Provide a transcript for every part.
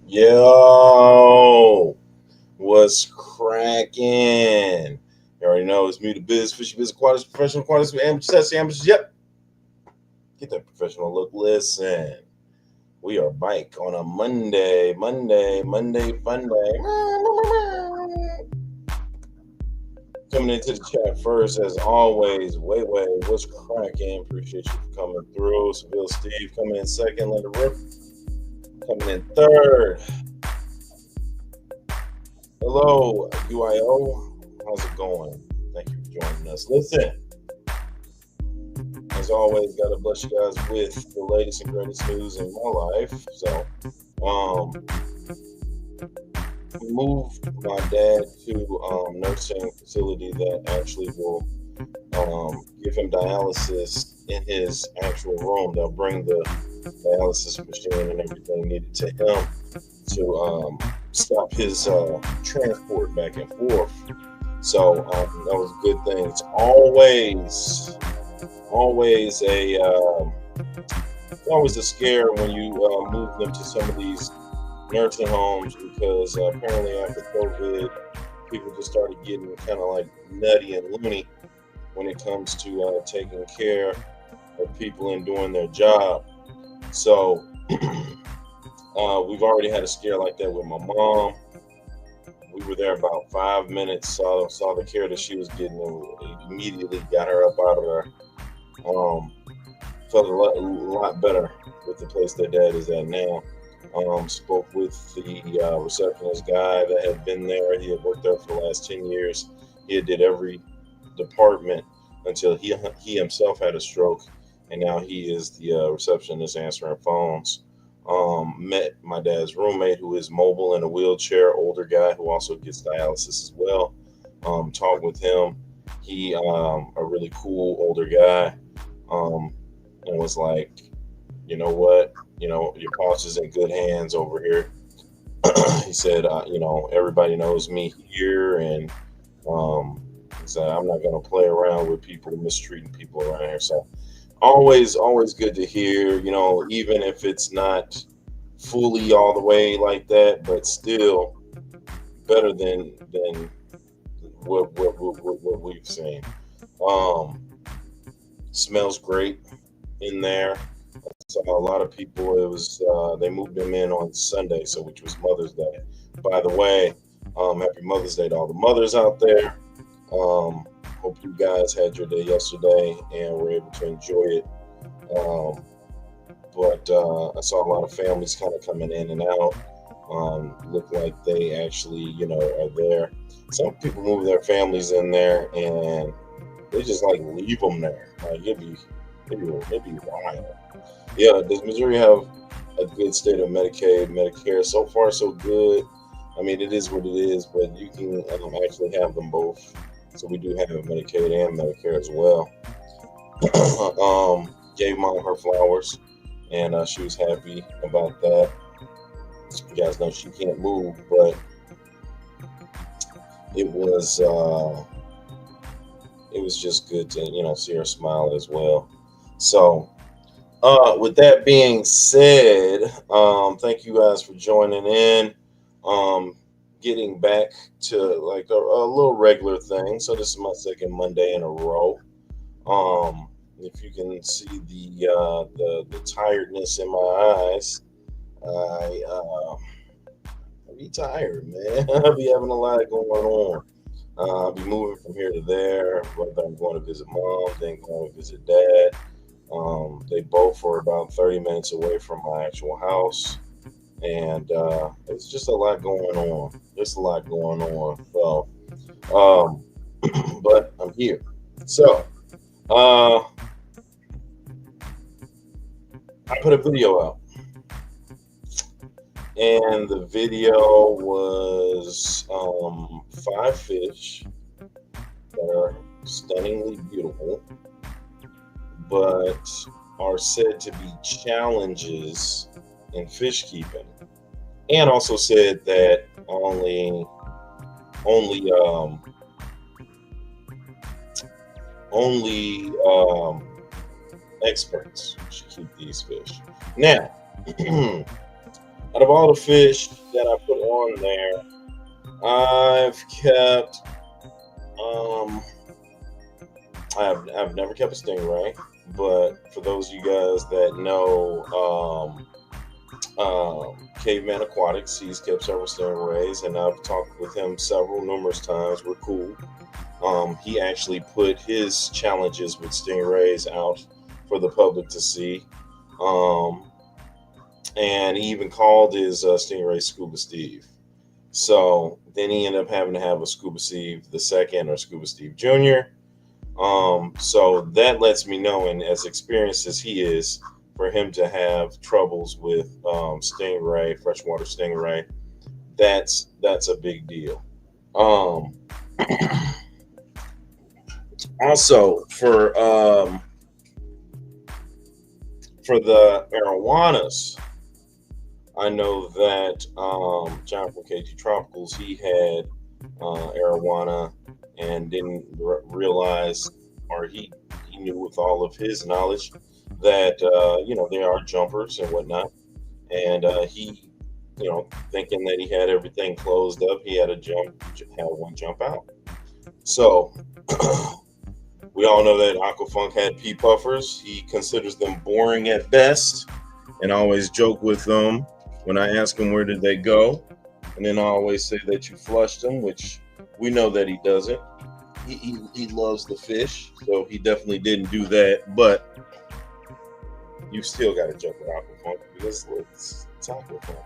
Yo, what's cracking? You already know it's me, the biz, fishy biz, aquatics, professional aquatics, amateurs. Yep. Get that professional look. Listen, we are back on a Monday fun day. Coming into the chat first, as always. Wait, what's cracking? Appreciate you for coming through. Seville Steve coming in second. Linda Rip coming in third. Hello, UIO. How's it going? Thank you for joining us. Listen, as always, gotta bless you guys with the latest and greatest news in my life. So, we moved my dad to a nursing facility that actually will give him dialysis in his actual room. They'll bring the dialysis machine and everything needed to him to stop his transport back and forth. So that was a good thing. It's always a scare when you move them to some of these nursing homes, because apparently after COVID, people just started getting kind of like nutty and loony when it comes to taking care of people and doing their job. So we've already had a scare like that with my mom. We were there about 5 minutes, saw the care that she was getting, and immediately got her up out of there. Felt a lot better with the place that Dad is at now. Spoke with the receptionist guy that had been there. He had worked there for the last 10 years. He did every department until he himself had a stroke, and now he is the receptionist answering phones. Met my dad's roommate, who is mobile in a wheelchair, older guy who also gets dialysis as well. Talked with him. He a really cool older guy, um, and was like, you know what, your pops is in good hands over here. He said, everybody knows me here, and um, he said I'm not gonna play around with people mistreating people around here. So always good to hear. Even if it's not fully all the way like that, but still better than what we've seen. Um, Smells great in there. So a lot of people. It was they moved them in on Sunday, so which was Mother's Day. By the way, happy Mother's Day to all the mothers out there. Hope you guys had your day yesterday and were able to enjoy it. Um, but I saw a lot of families kind of coming in and out. Look like they actually, are there. Some people move their families in there and they just like leave them there. Like it'd be wild. Yeah, does Missouri have a good state of Medicaid, Medicare? So far, so good. I mean, it is what it is, but you can actually have them both. So we do have Medicaid and Medicare as well. Gave mom her flowers, and she was happy about that. You guys know she can't move, but it was just good to see her smile as well. So with that being said, thank you guys for joining in. Um, Getting back to like a little regular thing. So this is my second Monday in a row. If you can see the tiredness in my eyes, I be tired, man. I be having a lot going on. I'll be moving from here to there. Whether I'm going to visit mom, then going to visit dad. They both are about 30 minutes away from my actual house. And it's just a lot going on. Just a lot going on. So, um, but I'm here. So, I put a video out. And the video was 5 fish that are stunningly beautiful, but are said to be challenges in fish keeping, and also said that only experts should keep these fish. Now, out of all the fish that I put on there, I've kept I've never kept a stingray, but for those of you guys that know Caveman Aquatics, he's kept several stingrays, and I've talked with him numerous times. We're cool. He actually put his challenges with stingrays out for the public to see. And he even called his stingray Scuba Steve. So then he ended up having to have a Scuba Steve the second or Scuba Steve Jr. So that lets me know, and as experienced as he is, for him to have troubles with stingray, freshwater stingray, that's a big deal. Also for the Arowanas, I know that John from KT Tropicals, he had Arowana and didn't realize, or he knew with all of his knowledge that they are jumpers and whatnot, and he thinking that he had everything closed up, he had one jump out. So we all know that Aquafunk had pea puffers. He considers them boring at best, and I always joke with them when I ask him where did they go, and then I always say that you flushed them, which we know that he doesn't. He loves the fish, so he definitely didn't do that. But you still got to jump with Aquafunk because it's Aquafunk.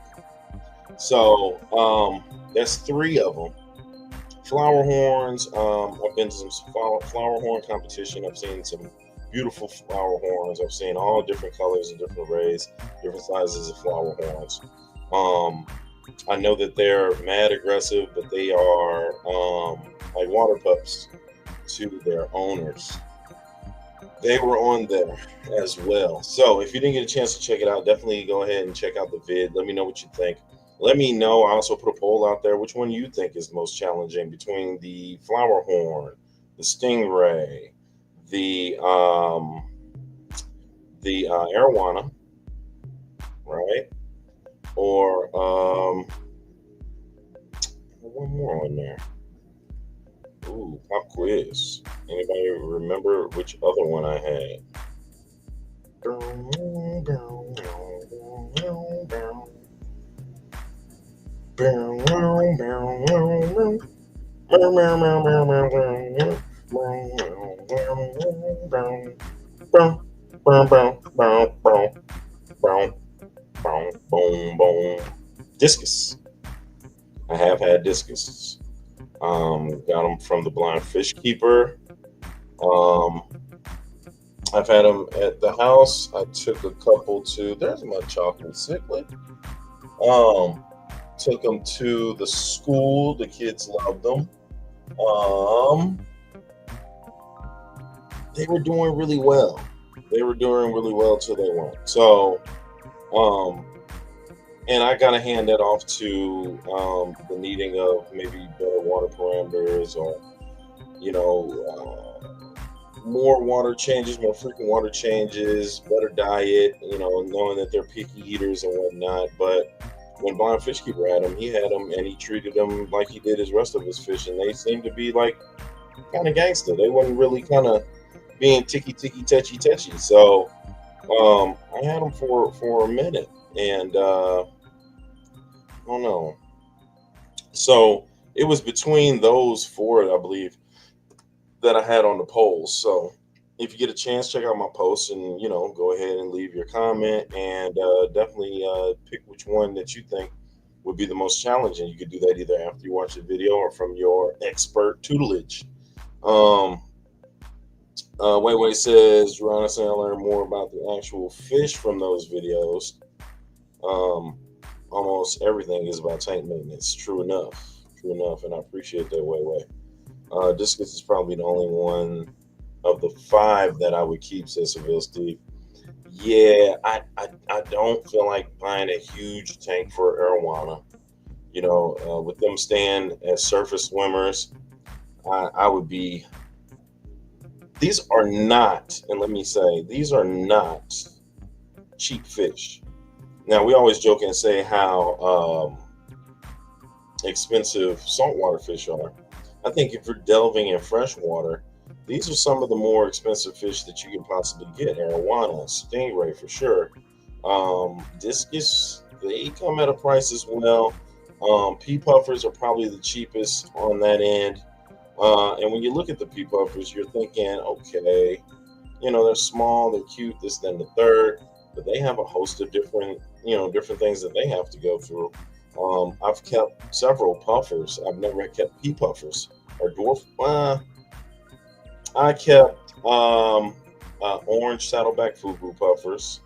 So that's 3 of them. Flower horns. I've been to some flower horn competition. I've seen some beautiful flower horns. I've seen all different colors and different arrays, different sizes of flower horns. Um, I know that they're mad aggressive, but they are like water pups to their owners. They were on there as well. So if you didn't get a chance to check it out, definitely go ahead and check out the vid. Let me know what you think. Let me know. I also put a poll out there. Which one you think is most challenging between the flower horn, the stingray, the arowana, right? Or one more on there. Ooh, pop quiz. Anybody remember which other one I had? Discus. I have had discus. Got them from the Blind Fish Keeper. Um, I've had them at the house. I took a couple to. There's my chocolate cichlid. Um, Took them to the school. The kids loved them. Um, they were doing really well. They were doing really well till they weren't. So, um, and I gotta hand that off to the needing of maybe better water parameters, or you know, more water changes, more frequent water changes, better diet. Knowing that they're picky eaters and whatnot. But when Blind Fish Keeper had him, he had them and he treated them like he did his rest of his fish, and they seemed to be like kind of gangster. They wasn't really kind of being ticky ticky touchy touchy. So I had them for a minute, and I don't know. So it was between those four, I believe, that I had on the polls. So if you get a chance, check out my posts and go ahead and leave your comment, and definitely pick which one that you think would be the most challenging. You could do that either after you watch the video or from your expert tutelage. Um, Wei says, Rana saying I learned more about the actual fish from those videos. Um, Almost everything is about tank maintenance. True enough. True enough. And I appreciate that, Wei. Discus is probably the only one of the five that I would keep, says Seville Steve. Yeah, I don't feel like buying a huge tank for Arowana. With them staying as surface swimmers, I would be. These are not, and let me say, these are not cheap fish. Now, we always joke and say how expensive saltwater fish are. I think if you're delving in freshwater, these are some of the more expensive fish that you can possibly get. Arowana, stingray for sure. Discus, they come at a price as well. Pea puffers are probably the cheapest on that end. And when you look at the pea puffers, you're thinking, okay, they're small, they're cute, this, then the third, but they have a host of different things that they have to go through. I've kept several puffers. I've never kept pea puffers or dwarf. I kept orange saddleback fugu puffers.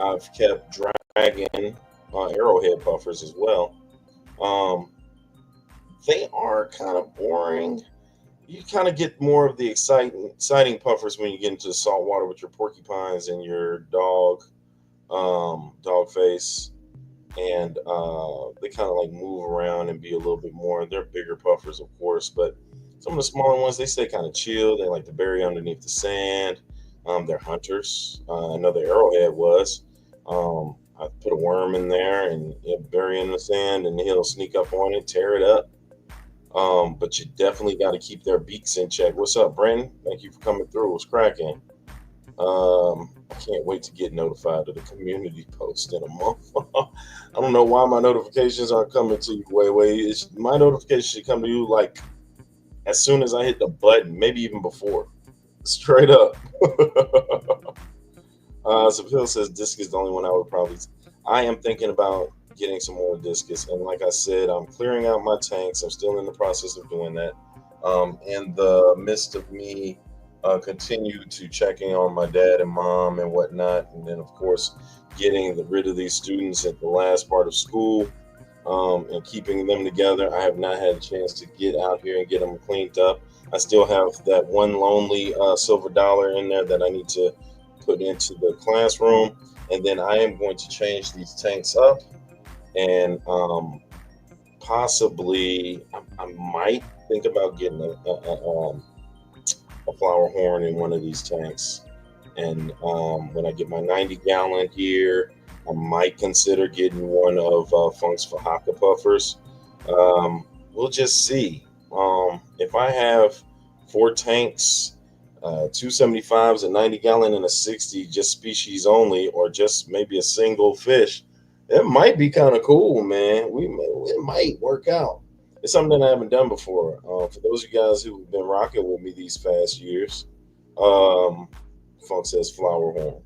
I've kept dragon arrowhead puffers as well. They are kind of boring. You kind of get more of the exciting puffers when you get into the salt water with your porcupines and your dog face, and they kind of like move around and be a little bit more. They're bigger puffers, of course, but some of the smaller ones, they stay kind of chill. They like to bury underneath the sand. They're hunters. I know the arrowhead was. I put a worm in there and bury in the sand, and he'll sneak up on it, tear it up. But you definitely got to keep their beaks in check. What's up, Brandon? Thank you for coming through. What's cracking? I can't wait to get notified of the community post in a month. I don't know why my notifications aren't coming to you. My notifications should come to you like as soon as I hit the button, maybe even before. Straight up. Phil says Discus is the only one I would probably. I am thinking about getting some more Discus, and like I said, I'm clearing out my tanks. I'm still in the process of doing that. In the midst of me continue to checking on my dad and mom and whatnot, and then of course getting rid of these students at the last part of school, and keeping them together. I have not had a chance to get out here and get them cleaned up. I still have that one lonely silver dollar in there that I need to put into the classroom, and then I am going to change these tanks up, and possibly I might think about getting a flower horn in one of these tanks. And when I get my 90-gallon here, I might consider getting one of Funk's Fahaka puffers. We'll just see. If I have four tanks, two 75s, a 90-gallon, and a 60, just species only, or just maybe a single fish, it might be kind of cool, man. It might work out. It's something that I haven't done before. For those of you guys who've been rocking with me these past years, um, Funk says flower horn.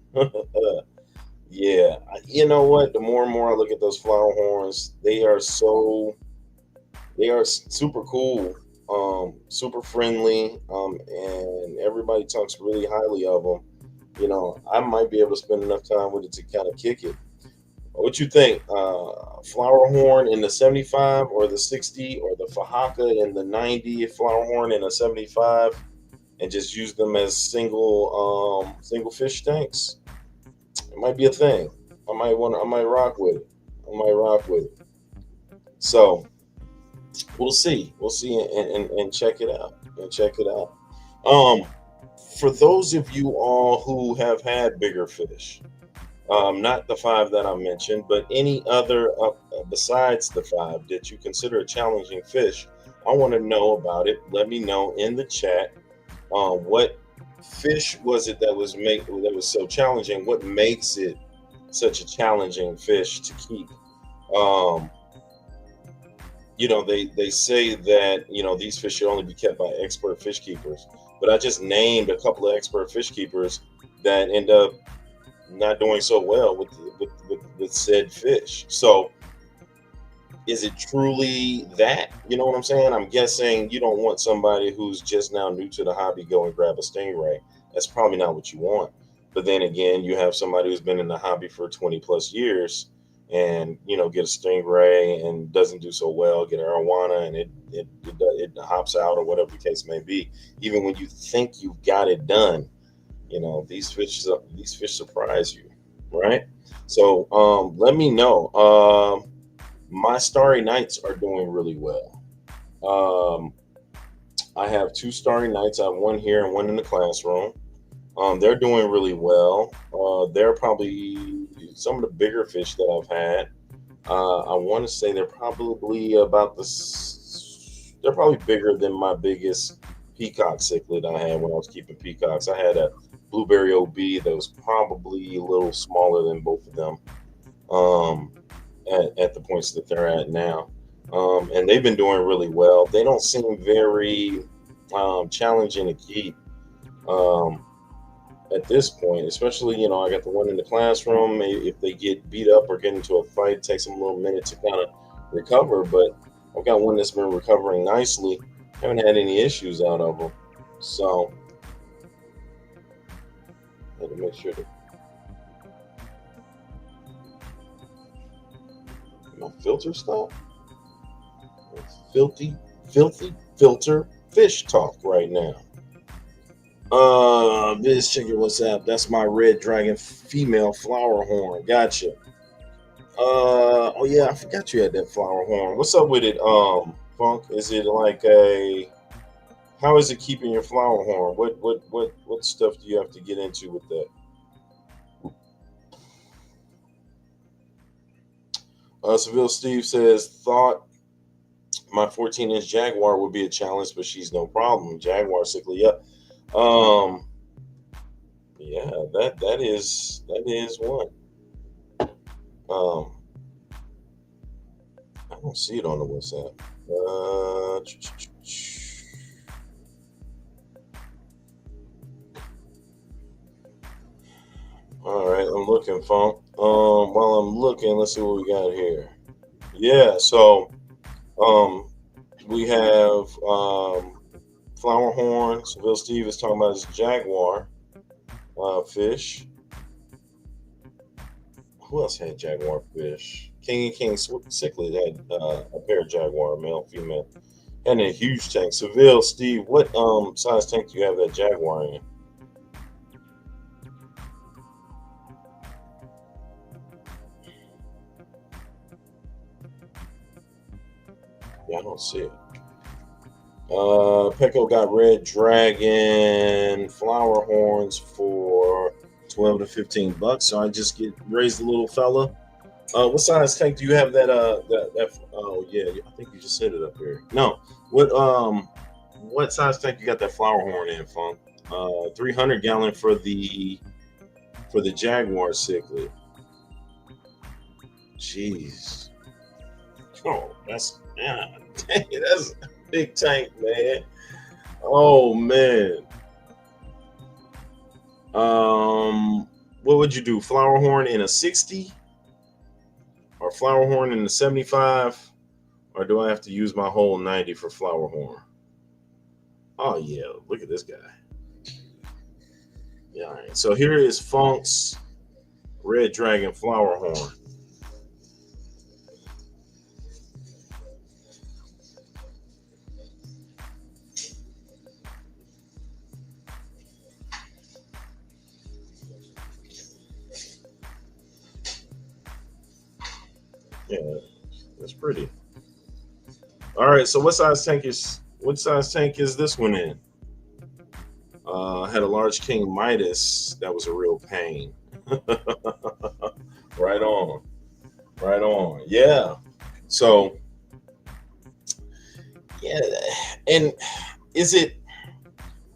Yeah, you know what? The more and more I look at those flower horns, they are super cool, super friendly, and everybody talks really highly of them. You know, I might be able to spend enough time with it to kind of kick it. What you think? Flower horn in the 75 or the 60, or the Fahaka in the 90, flower horn in a 75, and just use them as single fish tanks? It might be a thing. I might rock with it. I might rock with it. So we'll see. We'll see, and check it out. And check it out. Um, for those of you all who have had bigger fish, not the five that I mentioned, but any other besides the five that you consider a challenging fish, I want to know about it. Let me know in the chat. What fish was it that was so challenging? What makes it such a challenging fish to keep? Um, they say that these fish should only be kept by expert fish keepers, but I just named a couple of expert fish keepers that end up not doing so well with said fish. So is it truly that? You know what I'm saying? I'm guessing you don't want somebody who's just now new to the hobby go and grab a stingray. That's probably not what you want. But then again, you have somebody who's been in the hobby for 20 plus years, and get a stingray and doesn't do so well, get Arowana, and it hops out, or whatever the case may be. Even when you think you've got it done, these fish surprise you, right? So let me know. My Starry Nights are doing really well. Um, I have two Starry Nights. I have one here and one in the classroom. They're doing really well. They're probably some of the bigger fish that I've had. I want to say they're probably they're probably bigger than my biggest peacock cichlid I had when I was keeping peacocks. I had a blueberry OB that was probably a little smaller than both of them. Um, at the points that they're at now. And they've been doing really well. They don't seem very challenging to keep um, at this point, especially, I got the one in the classroom. If they get beat up or get into a fight, it takes them a little minute to kind of recover. But I've got one that's been recovering nicely. Haven't had any issues out of them. So I had to make sure that my filter stop. Filthy filter fish talk right now. This chicken, what's up? That's my red dragon female flower horn. Gotcha. Oh yeah, I forgot you had that flower horn. What's up with it, Funk? Is it like a? How is it keeping your flower horn? What stuff do you have to get into with that? Seville Steve says thought my 14-inch Jaguar would be a challenge, but she's no problem. Jaguar sickly, yep. Um, yeah, that is one. Um, I don't see it on the WhatsApp. All right, I'm looking, Funk. While I'm looking, let's see what we got here. Yeah, so um, we have Flower horn. Seville Steve is talking about his jaguar fish. Who else had jaguar fish? King and King Cichlid had a pair of jaguar, male, female, and a huge tank. Seville Steve, what size tank do you have that jaguar in? Yeah, I don't see it. Pecco got red dragon flower horns for 12 to 15 bucks. So I just get raised the little fella. What size tank do you have that oh yeah, I think you just said it up here. No. What size tank you got that flower horn in, Funk? 300 gallon for the Jaguar cichlid. Jeez. Oh, dang, that's a big tank, man. Oh man. What would you do? Flower horn in a 60? Or flower horn in the 75? Or do I have to use my whole 90 for flower horn? Oh yeah, look at this guy. Yeah, all right. So here is Funk's red dragon flower horn. Yeah, that's pretty. All right, so what size tank is this one in? Had a large King Midas. That was a real pain. Right on. Right on. Yeah. So yeah, and is it?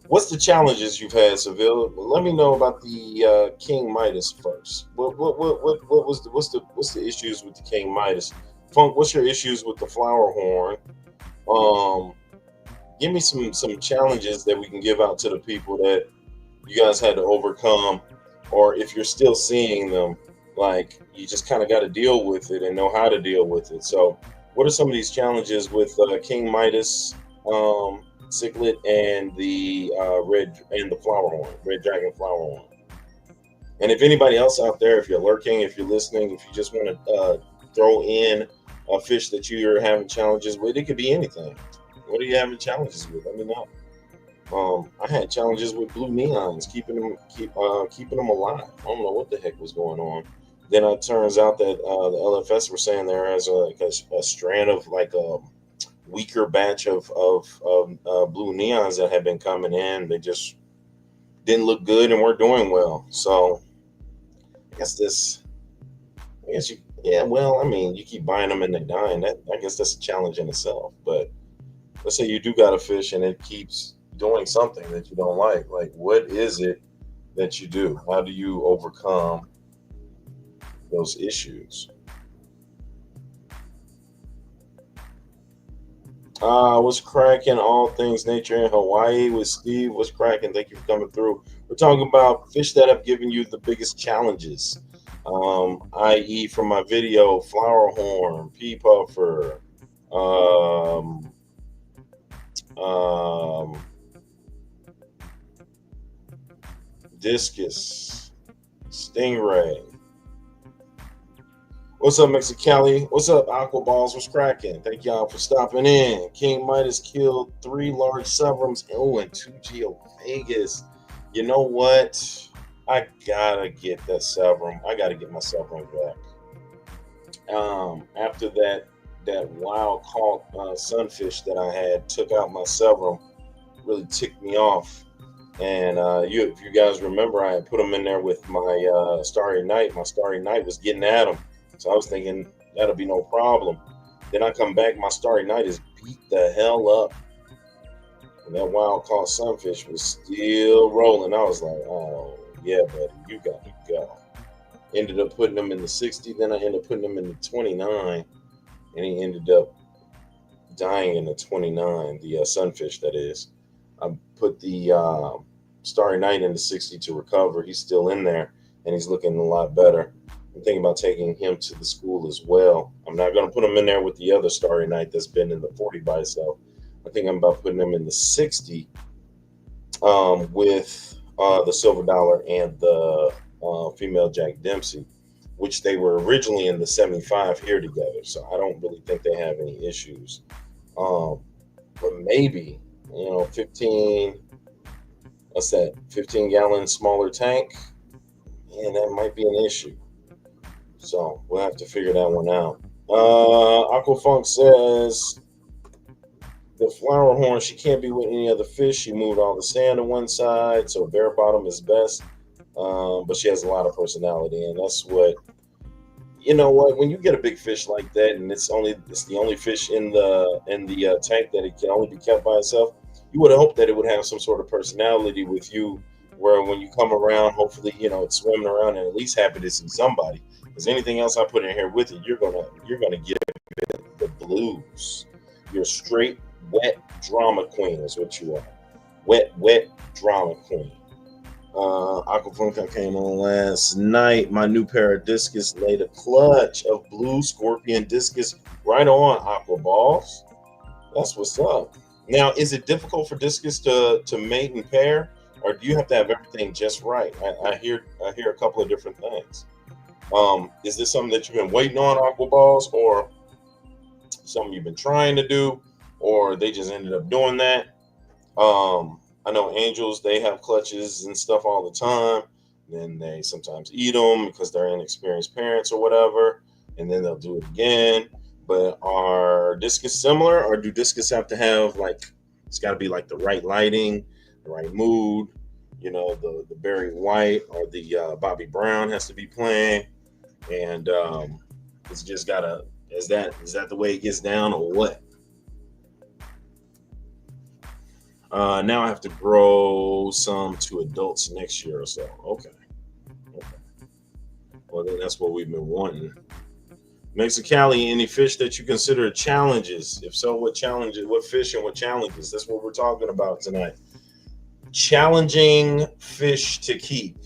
What's the challenges you've had, Seville? Let me know about the King Midas first. What was what's the issues with the King Midas? Funk, what's your issues with the flower horn? Um, Give me some challenges that we can give out to the people that you guys had to overcome, or if you're still seeing them, like you just kind of got to deal with it and know how to deal with it. So, what are some of these challenges with King Midas, cichlid, and the flower horn, red dragon flower horn? And if anybody else out there, if you're lurking, if you're listening, if you just want to throw in a fish that you're having challenges with, it could be anything. What are you having challenges with? Let me know. I had challenges with blue neons, keeping them alive. I don't know what the heck was going on. Then it turns out that the LFS were saying there has a strand of like a weaker batch of blue neons that had been coming in. They just didn't look good and weren't doing well. So I guess this, I guess you, yeah. Well, I mean, you keep buying them and they're dying. That I guess that's a challenge in itself. But let's say you do got a fish and it keeps doing something that you don't like. Like, what is it that you do? How do you overcome those issues? What's cracking? All things nature in Hawaii with Steve. What's cracking? Thank you for coming through. We're talking about fish that have given you the biggest challenges, i.e., from my video, flower horn, pea puffer, um, um, discus, stingray. What's up, Mexicali? What's up, Aqua Balls? What's cracking? Thank y'all for stopping in. King Midas killed 3 large Severums. Oh, and 2 Geo Vegas. You know what? I gotta get that Severum. I gotta get my Severum back. After that wild caught sunfish that I had took out my Severum, really ticked me off. And if you guys remember, I had put them in there with my Starry Night. My Starry Night was getting at them. So I was thinking that'll be no problem. Then I come back, my Starry Night is beat the hell up. And that wild caught sunfish was still rolling. I was like, oh, yeah, buddy, you got to go. Ended up putting them in the 60. Then I ended up putting them in the 29. And he ended up dying in the 29, the sunfish, that is. I put the Starry Night in the 60 to recover. He's still in there, and he's looking a lot better. I'm thinking about taking him to the school as well. I'm not going to put him in there with the other Starry Night that's been in the 40 by itself. I think I'm about putting them in the 60 with the silver dollar and the female Jack Dempsey, which they were originally in the 75 here together. So I don't really think they have any issues. Um, but maybe, 15, what's that, 15-gallon smaller tank, and that might be an issue. So we'll have to figure that one out. Aquafunk says the flower horn, she can't be with any other fish. She moved all the sand to one side, so bare bottom is best. But she has a lot of personality, and that's what you know. What when you get a big fish like that, and it's the only fish in the tank that it can only be kept by itself. You would hope that it would have some sort of personality with you, where when you come around, hopefully it's swimming around and at least happy to see somebody. Because anything else I put in here with it, you're gonna give it the blues. You're straight wet drama queen is what you are. Wet drama queen. Aquapunka came on last night. My new pair of Discus laid a clutch of blue scorpion Discus right on Aqua Balls. That's what's up. Now, is it difficult for Discus to mate and pair, or do you have to have everything just right? I hear a couple of different things. Is this something that you've been waiting on, Aqua Balls, or something you've been trying to do, or they just ended up doing that? I know angels, they have clutches and stuff all the time. Then they sometimes eat them because they're inexperienced parents or whatever, and then they'll do it again. But are Discus similar, or do Discus have to have it's got to be like the right lighting, the right mood? The Barry White or the Bobby Brown has to be playing, and it's just gotta. Is that the way it gets down, or what? Now I have to grow some to adults next year or so. Okay. Well, then that's what we've been wanting. Mexicali, any fish that you consider challenges? If so, what challenges? What fish and what challenges? That's what we're talking about tonight. Challenging fish to keep.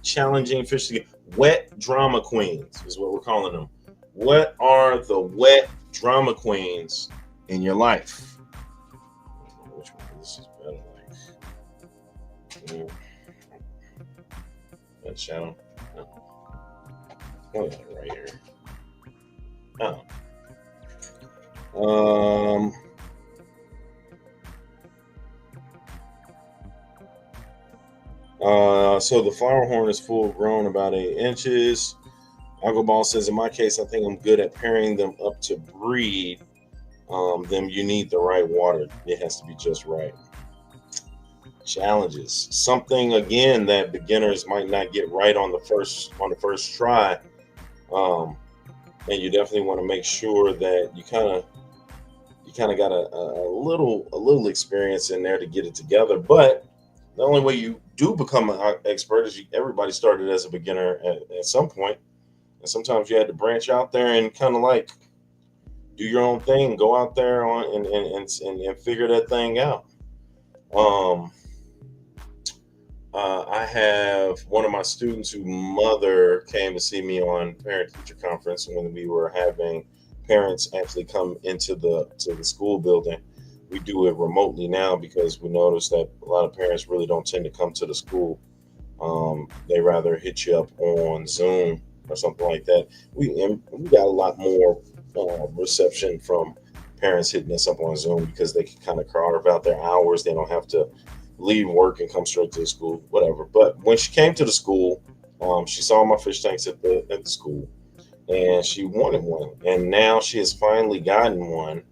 Challenging fish to keep. Wet drama queens is what we're calling them. What are the wet drama queens in your life? Which one? This is better. That shadow. Oh, right here. Oh. So the flower horn is full grown, about 8 inches. Algoball says, in my case, I think I'm good at pairing them up to breed. Them you need the right water. It has to be just right. Challenges. Something again that beginners might not get right on the first try. And you definitely want to make sure that you kind of got a little experience in there to get it together. But the only way you do become an expert is everybody started as a beginner at some point, and sometimes you had to branch out there and kind of do your own thing, go out there and figure that thing out. I have one of my students whose mother came to see me on parent-teacher conference when we were having parents actually come into the school building. We do it remotely now because we noticed that a lot of parents really don't tend to come to the school. They rather hit you up on Zoom or something like that. We got a lot more reception from parents hitting us up on Zoom because they can kind of carve out their hours. They don't have to leave work and come straight to the school, whatever. But when she came to the school, she saw my fish tanks at the school, and she wanted one. And now she has finally gotten one,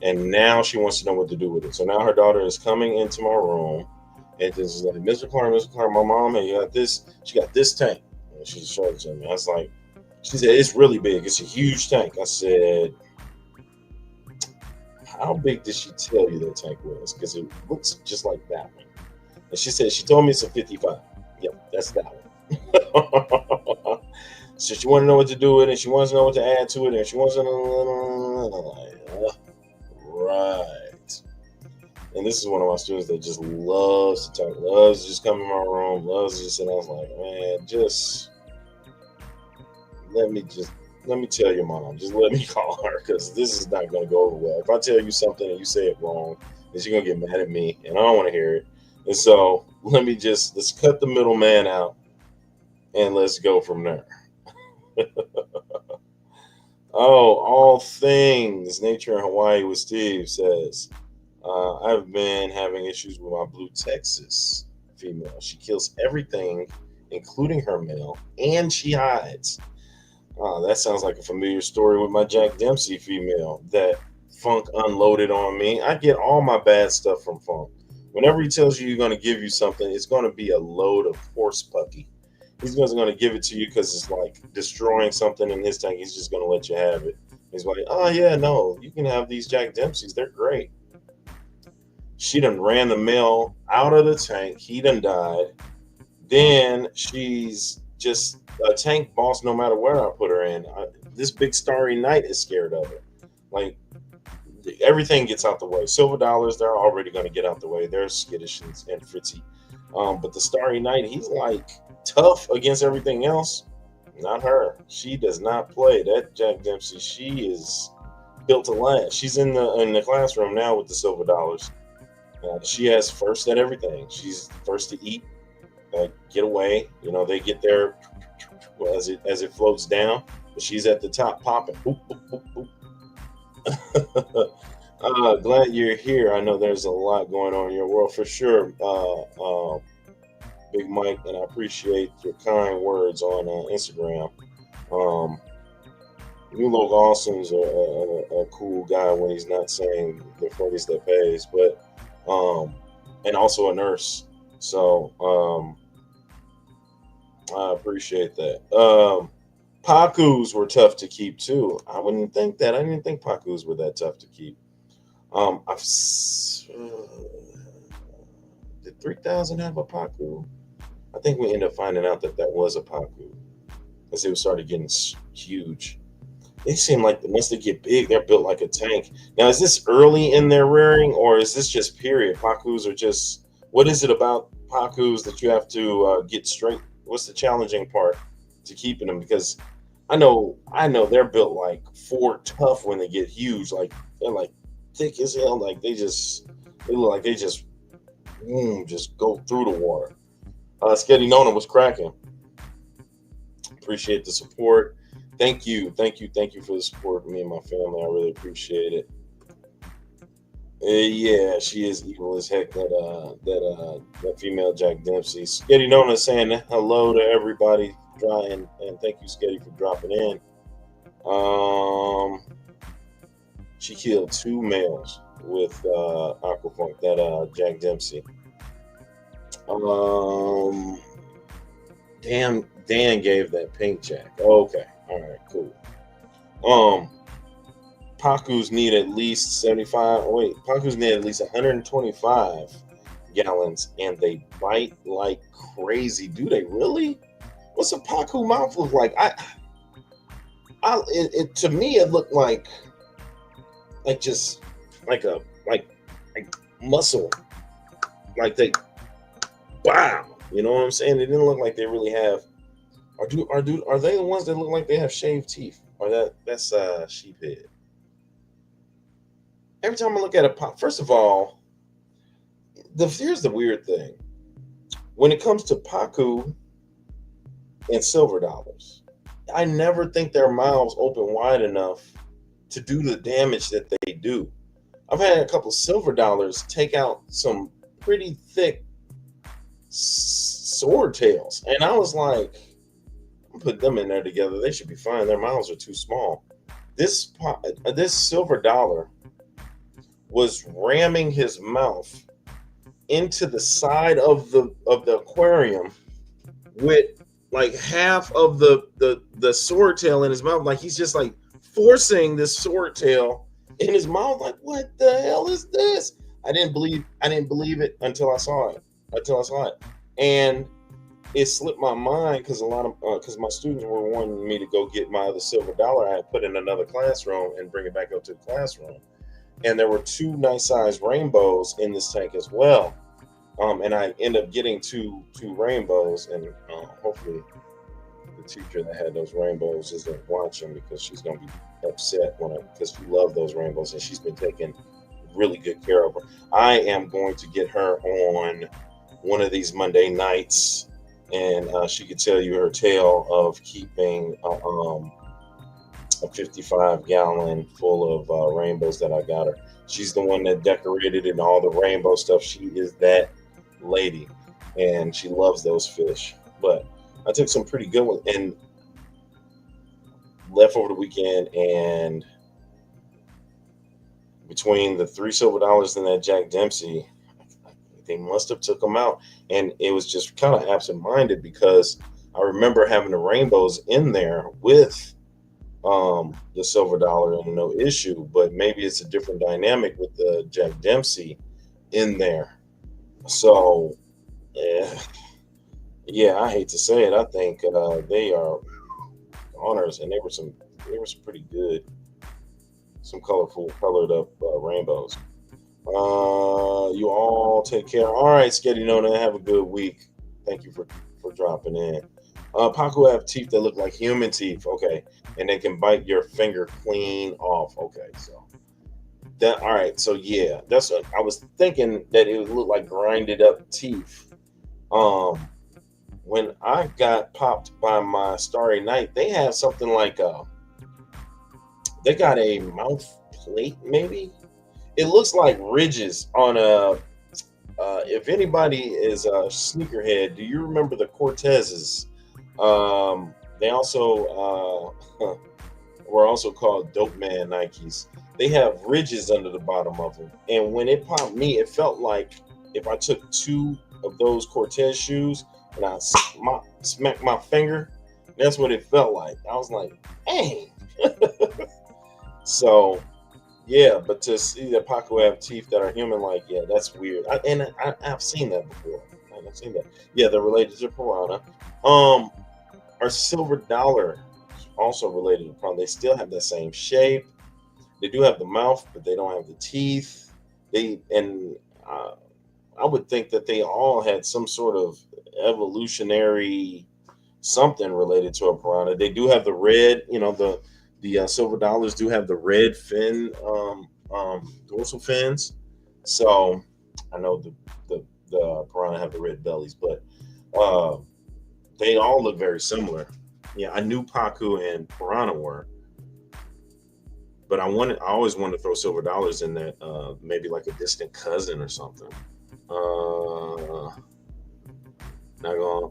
and now she wants to know what to do with it. So now her daughter is coming into my room, and this is like, Mr. Clark, my mom, and you got this. She got this tank, and she showed it to me. I was like, she said it's really big. It's a huge tank. I said, how big did she tell you that tank was? Because it looks just like that one. And she said, she told me it's a 55. Yep, that's that one. So she wanted to know what to do with it, and she wants to know what to add to it, and she wants to know. Right. And this is one of my students that just loves to talk, loves to just come in my room, loves to just sit. I was like, man, just let me just let me tell your mom. Just let me call her because this is not going to go over well. If I tell you something and you say it wrong, then she's going to get mad at me, and I don't want to hear it. And so let's cut the middleman out and let's go from there. Oh, all things nature in Hawaii with Steve says, I've been having issues with my blue Texas female. She kills everything, including her male, and she hides. That sounds like a familiar story with my Jack Dempsey female that Funk unloaded on me. I get all my bad stuff from Funk. Whenever he tells you he's going to give you something, it's going to be a load of horse pucky. He's just going to give it to you because it's like destroying something in his tank. He's just going to let you have it. He's like, oh, yeah, no, you can have these Jack Dempseys. They're great. She done ran the male out of the tank. He done died. Then she's just a tank boss no matter where I put her in. This big starry night is scared of her. Like, everything gets out the way. Silver dollars, they're already going to get out the way. They're skittish and fritzy. But the starry night, he's like tough against everything else. Not her. She does not play. That Jack Dempsey, she is built to last. She's in the classroom now with the silver dollars. She has first at everything. She's first to eat, get away. They get there as it floats down, but she's at the top popping. Boop, boop, boop, boop. Glad you're here. I know there's a lot going on in your world for sure, Big Mike, and I appreciate your kind words on Instagram. New Loc Awesome's a cool guy when he's not saying the phrase that pays, but and also a nurse. So I appreciate that. Pakus were tough to keep too. I wouldn't think that. I didn't think Pakus were that tough to keep. Did 3000 have a Paku? I think we ended up finding out that was a Paku as they started getting huge. They seem like once they get big, they're built like a tank. Now, is this early in their rearing, or is this just period? Pakus are just. What is it about Pakus that you have to get straight? What's the challenging part to keeping them? Because I know they're built like for tough when they get huge. Like they're like thick as hell. Like they look like they just go through the water. Sketty Nona was cracking. Appreciate the support. Thank you for the support, me and my family. I really appreciate it. Yeah, she is evil as heck. That female Jack Dempsey. Sketty Nona saying hello to everybody. And thank you, Sketty, for dropping in. She killed 2 males with Aquafunk. That Jack Dempsey. Dan gave that pink Jack. Okay. All right, cool. Pakus need at least 75. Wait, Pakus need at least 125 gallons, and they bite like crazy. Do they really? What's a Paku mouth look like? To me, it looked like just like muscle, like they, wow. You know what I'm saying? It didn't look like they really have. Are they the ones that look like they have shaved teeth? Or that's sheep head? Every time I look at a pop, first of all, here's the weird thing. When it comes to Paku and silver dollars, I never think their mouths open wide enough to do the damage that they do. I've had a couple silver dollars take out some pretty thick sword tails, and I was like, put them in there together, they should be fine. Their mouths are too small. This silver dollar was ramming his mouth into the side of the aquarium with like half of the sword tail in his mouth. Like he's just like forcing this sword tail in his mouth. Like, what the hell is this? I didn't believe it until I saw it. And it slipped my mind because because my students were wanting me to go get my other silver dollar I had put in another classroom and bring it back up to the classroom. And there were 2 nice sized rainbows in this tank as well. And I end up getting two rainbows, and hopefully the teacher that had those rainbows isn't watching, because she's gonna be upset because she loved those rainbows and she's been taking really good care of her. I am going to get her on one of these Monday nights, and she could tell you her tale of keeping a 55-gallon full of rainbows that I got her. She's the one that decorated and all the rainbow stuff. She is that lady, and she loves those fish. But I took some pretty good ones and left over the weekend, and between the $3 silver and that Jack Dempsey, they must have took them out. And it was just kind of absent-minded, because I remember having the rainbows in there with the $silver and no issue, but maybe it's a different dynamic with the Jack Dempsey in there. So yeah, I hate to say it, I think they are honors, and they were some pretty good, some colorful, colored up rainbows. You all take care. All right, Sketty Nona, have a good week. Thank you for dropping in. Paco have teeth that look like human teeth. Okay, and they can bite your finger clean off. Okay, so that, all right. So yeah, that's what I was thinking, that it would look like grinded up teeth. When I got popped by my Starry Night, they have something like they got a mouth plate, maybe. It looks like ridges on a. If anybody is a sneakerhead, do you remember the Cortezes? They also were also called Dope Man Nikes. They have ridges under the bottom of them, and when it popped me, it felt like if I took two of those Cortez shoes and I smacked my finger. That's what it felt like. I was like, "Dang!" So yeah, but to see that Paco have teeth that are human, like, yeah, that's weird. I've seen that before. I've seen that. Yeah, they're related to piranha. Our $silver also related to piranha. They still have that same shape. They do have the mouth, but they don't have the teeth. I would think that they all had some sort of evolutionary something related to a piranha. They do have the red, the silver dollars do have the red fin, dorsal fins. So I know the piranha have the red bellies, but they all look very similar. Yeah, I knew Pacu and piranha were, but I always wanted to throw silver dollars in that, maybe like a distant cousin or something. Not gonna.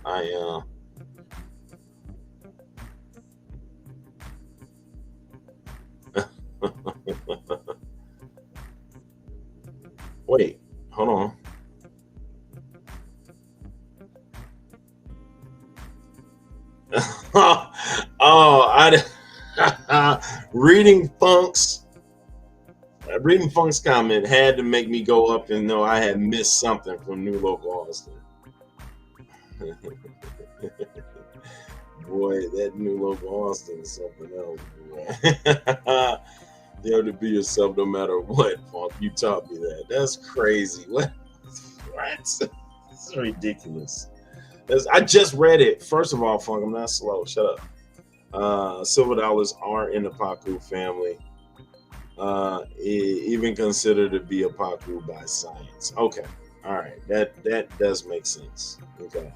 I Wait, hold on. Oh, reading Funk's comment had to make me go up and know I had missed something from New Local Austin. Boy, that New Local Austin is something else, boy. You have to be yourself no matter what, Funk. You taught me that. That's crazy. What? This is ridiculous. I just read it. First of all, Funk, I'm not slow. Shut up. Silver dollars are in the Pacu family. Even considered to be a Pacu by science. Okay. All right. That does make sense. Okay.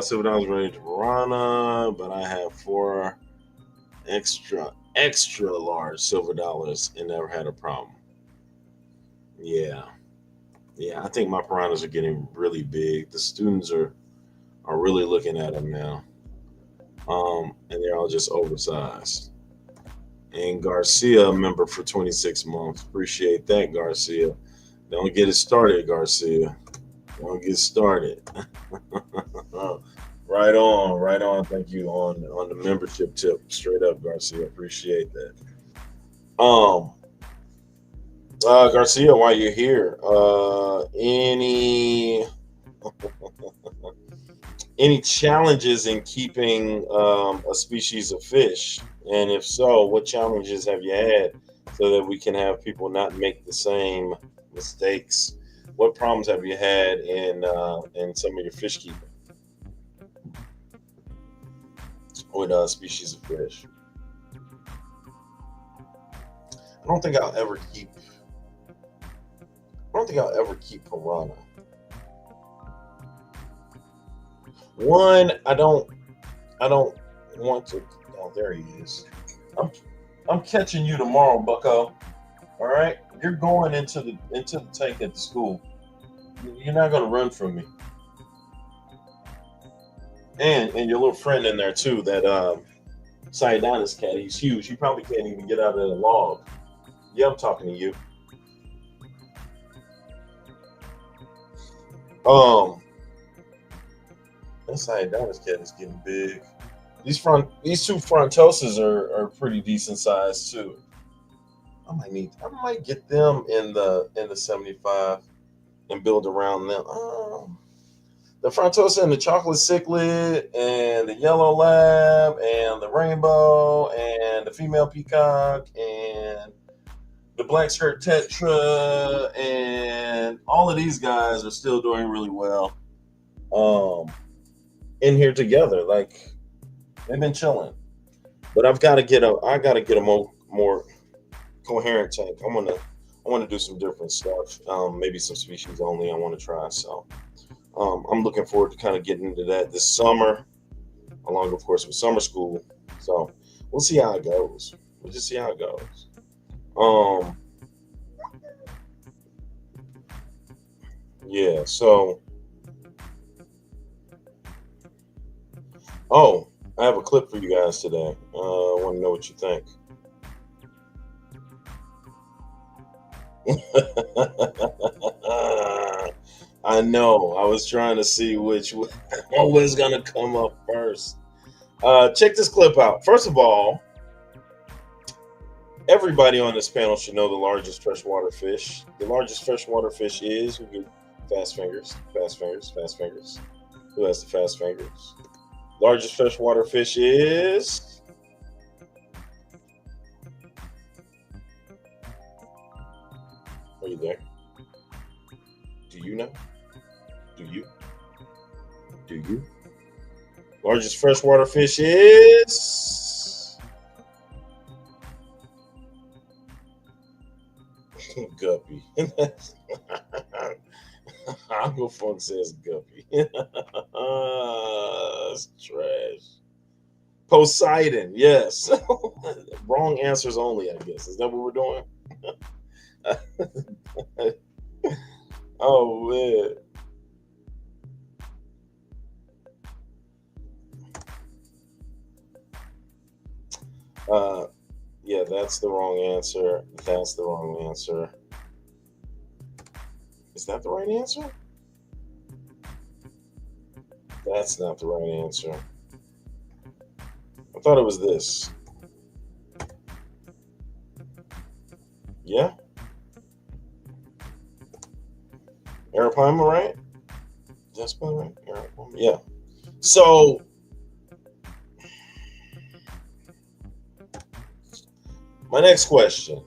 Silver dollars related to piranha, but I have 4 extra large silver dollars and never had a problem. Yeah, I think my piranhas are getting really big. The students are really looking at them now, and they're all just oversized. And Garcia, member for 26 months. Appreciate that, Garcia. Don't get it started, Garcia. Don't get started. Right on. Thank you on the membership tip. Straight up, Garcia. Appreciate that. Garcia, while you're here, any challenges in keeping a species of fish? And if so, what challenges have you had so that we can have people not make the same mistakes What problems have you had in some of your fish keeping with species of fish? I don't think I'll ever keep. I don't think I'll ever keep piranha. One, I don't. I don't want to. Oh, there he is. I'm. I'm catching you tomorrow, Bucko. All right, you're going into the tank at the school. You're not gonna run from me. And your little friend in there too. That Cyanidus cat. He's huge. He probably can't even get out of the log. Yeah, I'm talking to you. Um, that Cyanidus cat is getting big. These two frontoses are pretty decent size too. I might get them in the 75 and build around them. The frontosa and the chocolate cichlid and the yellow lab and the rainbow and the female peacock and the black skirt tetra and all of these guys are still doing really well um in here together. Like they've been chilling. But I gotta get a more coherent tank. I want to do some different stuff. Maybe some species only I want to try. So I'm looking forward to kind of getting into that this summer, along of course with summer school. So we'll see how it goes. We'll just see how it goes. Um, yeah. So oh, I have a clip for you guys today. I want to know what you think. I know. I was trying to see which one was gonna come up first. Check this clip out. First of all, everybody on this panel should know the largest freshwater fish. The largest freshwater fish is who get fast fingers, fast fingers, fast fingers. Who has the fast fingers? Largest freshwater fish is. Are you there? Do you know? Do you? Do you? Largest freshwater fish is guppy. Uncle Funk says guppy. It's trash. Poseidon, yes. Wrong answers only, I guess. Is that what we're doing? Oh man. Uh, yeah, that's the wrong answer. That's the wrong answer. Is that the right answer? That's not the right answer. I thought it was this. Yeah, Arapaima, right? That's spell right. Arapaima. Yeah. So my next question: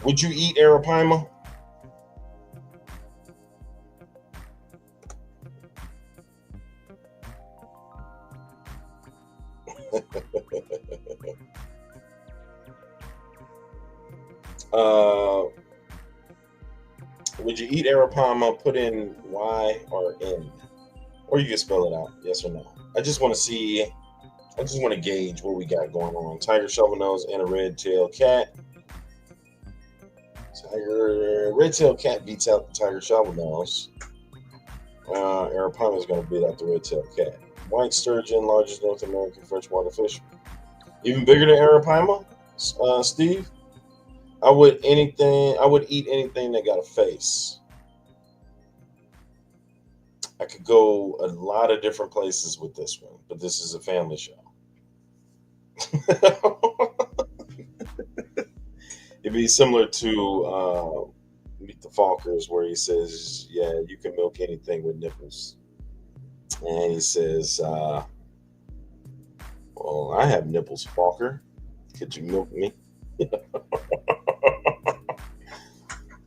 would you eat Arapaima? uh, would you eat Arapaima? Put in Y or N, or you can spell it out. Yes or no. I just want to see. I just want to gauge what we got going on. Tiger shovelnose and a red-tailed cat. Tiger red-tailed cat beats out the tiger shovelnose. Arapaima is going to beat out the red-tailed cat. White sturgeon, largest North American freshwater fish. Even bigger than Arapaima, Steve. I would anything. I would eat anything that got a face. I could go a lot of different places with this one, but this is a family show. It'd be similar to Meet the Falkers, where he says, "Yeah, you can milk anything with nipples," and he says, "Well, I have nipples, Falker. Could you milk me?"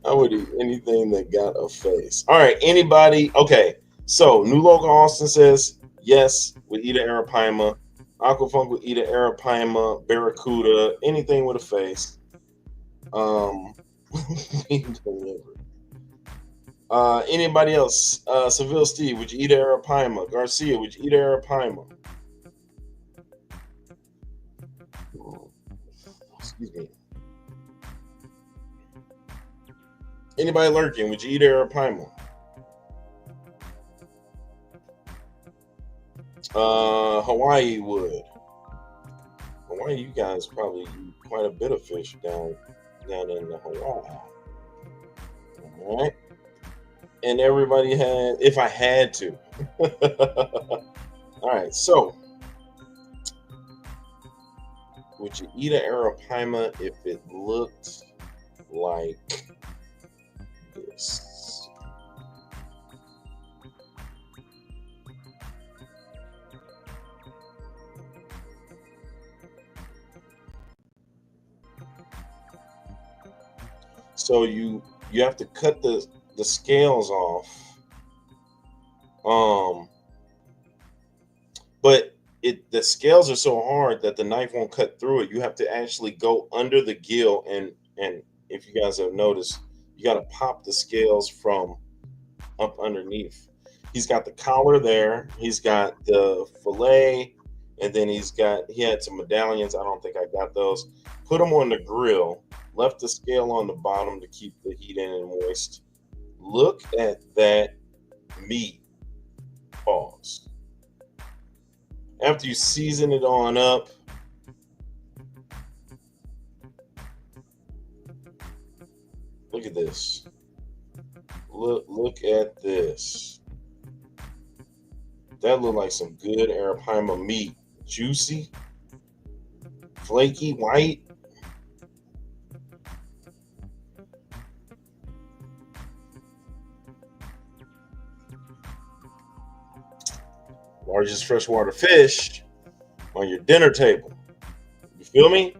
I would eat anything that got a face. All right, anybody? Okay, so New Local Austin says yes, would eat an arapaima. Aquafunk would eat an arapaima, barracuda, anything with a face. Being delivered. Anybody else? Seville Steve, would you eat an arapaima? Garcia, would you eat an arapaima? Excuse me. Anybody lurking? Would you eat an arapaima? Hawaii would. Hawaii, you guys probably eat quite a bit of fish down in the Hawaii. All right. And everybody had, if I had to. All right. So, would you eat an arapaima if it looked like this? So you have to cut the scales off. But the scales are so hard that the knife won't cut through it. You have to actually go under the gill, and if you guys have noticed, you got to pop the scales from up underneath. He's got the collar there. He's got the fillet, and then he had some medallions. I don't think I got those. Put them on the grill. Left the scale on the bottom to keep the heat in and moist. Look at that meat. Pause. After you season it on up, look at this. Look at this. That looked like some good arapaima meat. Juicy, flaky, white. Largest freshwater fish on your dinner table. You feel me?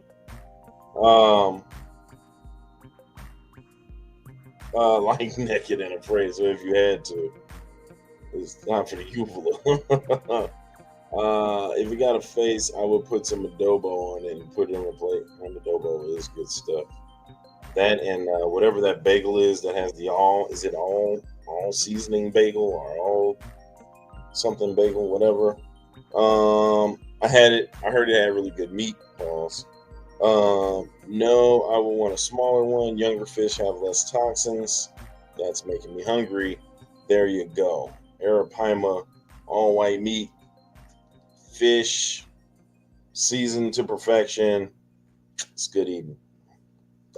Like naked and afraid. So if you had to, it's time for the uvula. If you got a face, I would put some adobo on it and put it on a plate. On adobo is good stuff. That and whatever that bagel is that has is it all seasoning bagel or all something bagel, whatever. I had it. I heard it had really good meat balls. No, I would want a smaller one. Younger fish have less toxins. That's making me hungry. There you go. Arapaima, all white meat, fish, seasoned to perfection. It's good eating.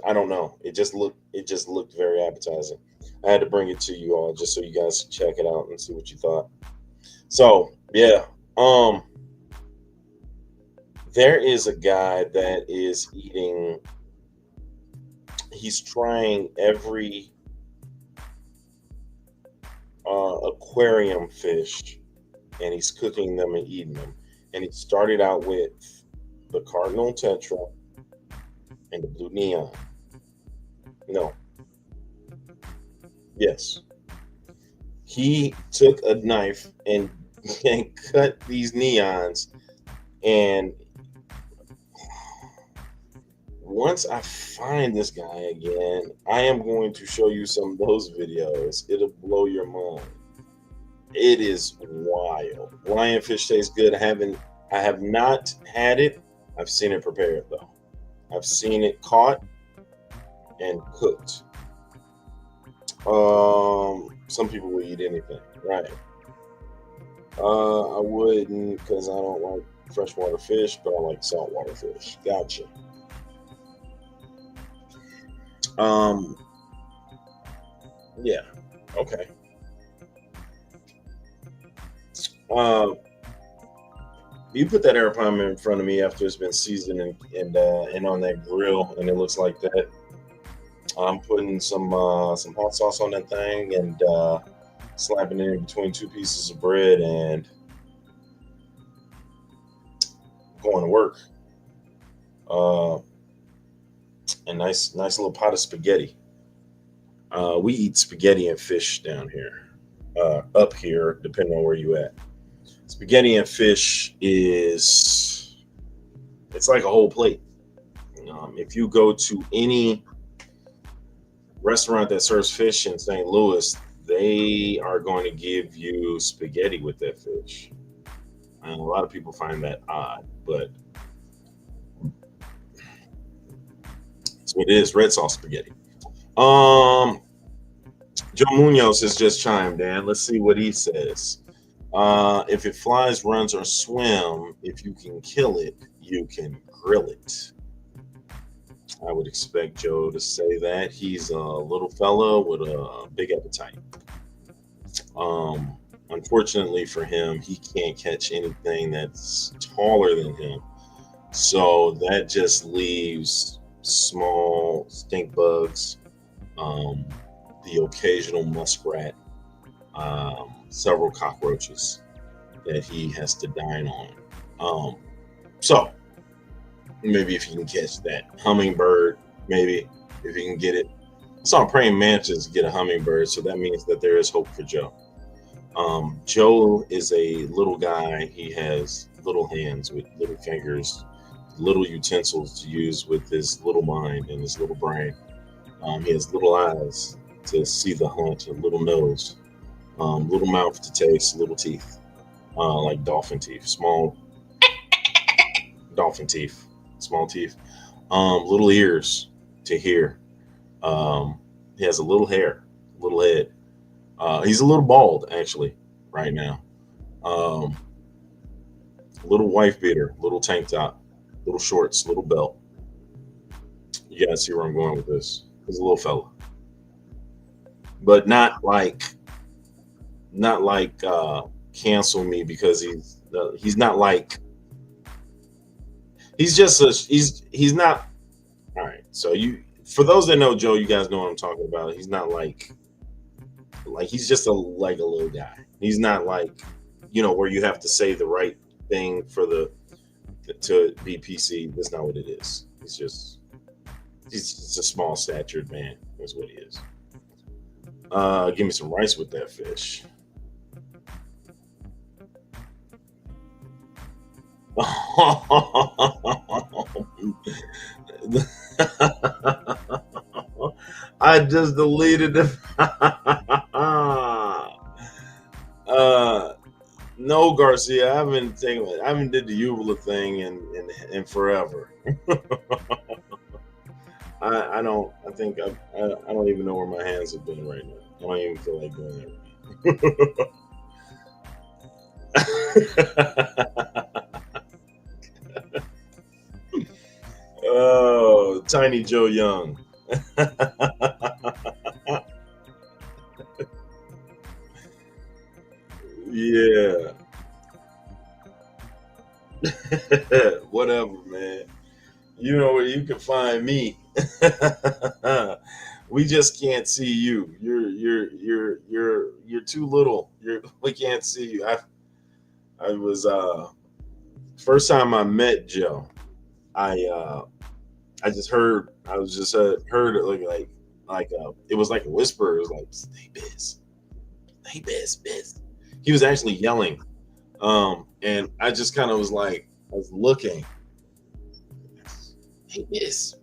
I don't know. It just looked very appetizing. I had to bring it to you all just so you guys check it out and see what you thought. So yeah, there is a guy that is eating. He's trying every aquarium fish, and he's cooking them and eating them. And he started out with the cardinal tetra and the blue neon. No. Yes. He took a knife and cut these neons, and once I find this guy again, I am going to show you some of those videos. It'll blow your mind. It is wild. Lionfish tastes good. I have not had it. I've seen it prepared though. I've seen it caught and cooked. Some people will eat anything, right? I wouldn't because I don't like freshwater fish, but I like saltwater fish. Gotcha. Yeah. Okay. You put that arapaima in front of me after it's been seasoned and on that grill, and it looks like that. I'm putting some hot sauce on that thing and slapping it in between two pieces of bread and going to work. A nice little pot of spaghetti. We eat spaghetti and fish down here, up here, depending on where you at. Spaghetti and fish is it's like a whole plate. If you go to any restaurant that serves fish in St. Louis, they are going to give you spaghetti with that fish. And a lot of people find that odd, but that's what it is. Red sauce spaghetti. Um, Joe Munoz has just chimed in. Let's see what he says. If it flies, runs, or swim, if you can kill it, you can grill it. I would expect Joe to say that. He's a little fella with a big appetite. Unfortunately for him, he can't catch anything that's taller than him. So that just leaves small stink bugs, the occasional muskrat, several cockroaches that he has to dine on. So maybe if you can catch that hummingbird, maybe if you can get it. I saw praying mantis get a hummingbird, so that means that there is hope for Joe. Joe is a little guy. He has little hands with little fingers, little utensils to use with his little mind and his little brain. He has little eyes to see the hunt, a little nose, little mouth to taste, little teeth, like dolphin teeth, small dolphin teeth, small teeth, little ears to hear. He has a little hair, little head. He's a little bald actually right now. Um, Little wife beater, little tank top, little shorts, little belt. You guys see where I'm going with this. He's a little fella, but not like cancel me because he's not like he's just a he's not all right. So you for those that know Joe, you guys know what I'm talking about. He's not like he's just a little guy. He's not like where you have to say the right thing for the to be PC. That's not what it is. He's just a small statured man. That's what he is. Give me some rice with that fish. I just deleted it. No, Garcia, I haven't did the Uvula thing in forever. I don't. I think I don't even know where my hands have been right now. I don't even feel like doing it. Oh, Tiny Joe Young. Yeah. Whatever, man. You know where you can find me. We just can't see you. You're too little. We can't see you. I was first time I met Joe. I just heard. I was just heard it it was like a whisper. It was like, "Hey, Biz, hey, Biz." He was actually yelling, and I just kind of was like, I was looking. Hey, Biz.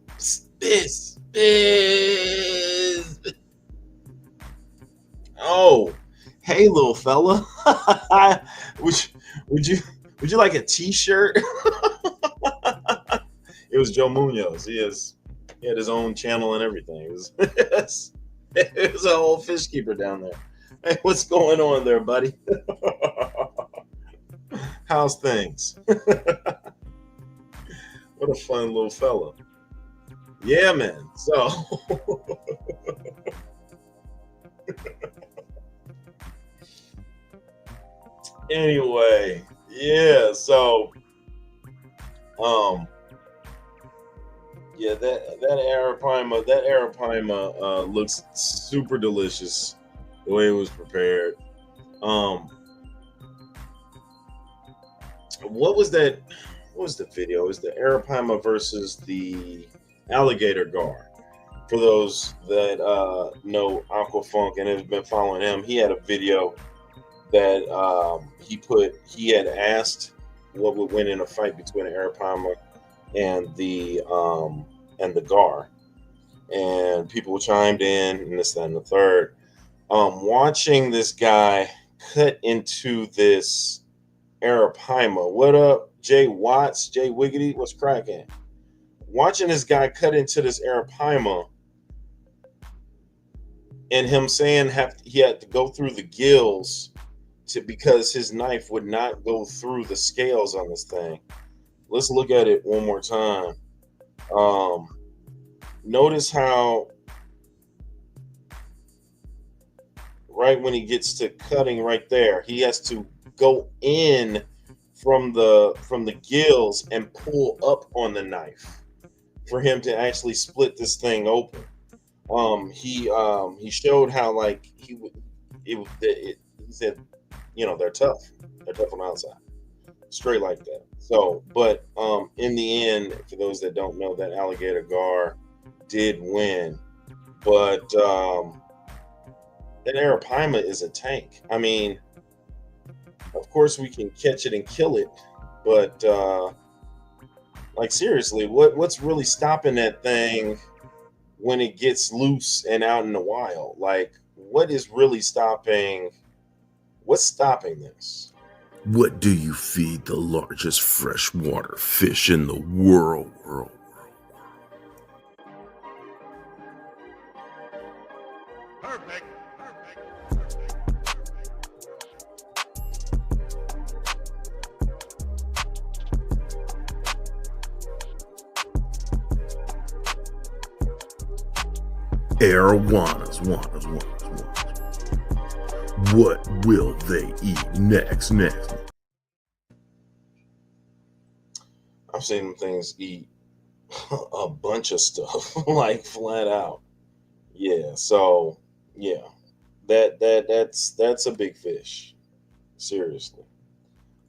Oh, hey, little fella. would you, would you would you like a T-shirt? It was Joe Munoz. He had his own channel and everything. It was a whole fish keeper down there. Hey, what's going on there, buddy? How's things? What a fun little fella. Yeah, man. So anyway, yeah. So yeah, that arapaima looks super delicious the way it was prepared. Um, what was that? What was the video? It was the arapaima versus the alligator gar. For those that know Aquafunk and have been following him, he had a video that he had asked what would win in a fight between an Arapaima and the Gar, and people chimed in and this, that, and the third. Watching this guy cut into this Arapaima. What up, Jay Watts, Jay Wiggity? What's cracking? Watching this guy cut into this Arapaima and him saying he had to go through the gills because his knife would not go through the scales on this thing. Let's look at it one more time. Notice how right when he gets to cutting right there, he has to go in from the gills and pull up on the knife for him to actually split this thing open. He showed how like he said, they're tough on the outside, straight like that. So, but in the end, for those that don't know, that alligator gar did win, but that Arapaima is a tank. I mean, of course we can catch it and kill it, but like seriously, what's really stopping that thing when it gets loose and out in the wild? Like, what is really stopping? What's stopping this? What do you feed the largest freshwater fish in the world? Perfect. Arowanas. What will they eat next? I've seen them things eat a bunch of stuff, like flat out. Yeah. So yeah, that's a big fish. Seriously.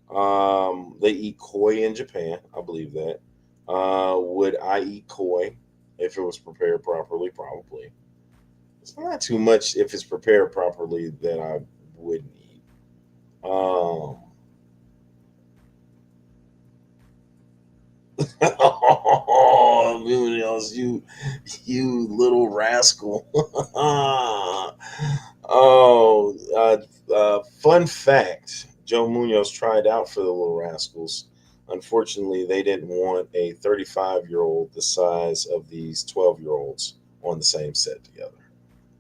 They eat koi in Japan. I believe that. Would I eat koi if it was prepared properly? Probably. It's not too much if it's prepared properly that I wouldn't eat. Oh, Munoz, you little rascal. Oh, fun fact: Joe Munoz tried out for the Little Rascals. Unfortunately, they didn't want a 35-year-old the size of these 12-year-olds on the same set together,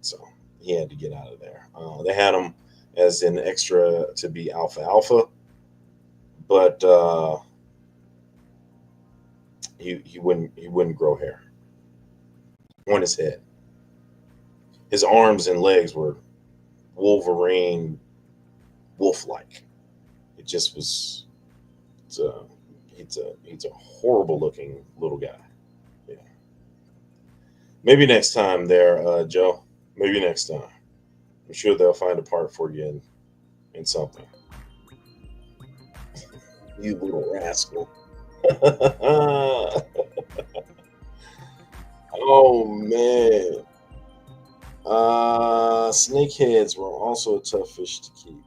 so he had to get out of there. They had him as an extra to be alpha, but he wouldn't grow hair on his head. His arms and legs were Wolverine, wolf-like. It just was. He's a horrible looking little guy. Yeah. Maybe next time there, Joe. Maybe next time. I'm sure they'll find a part for you in something. You little rascal. Oh man. Snakeheads were also a tough fish to keep.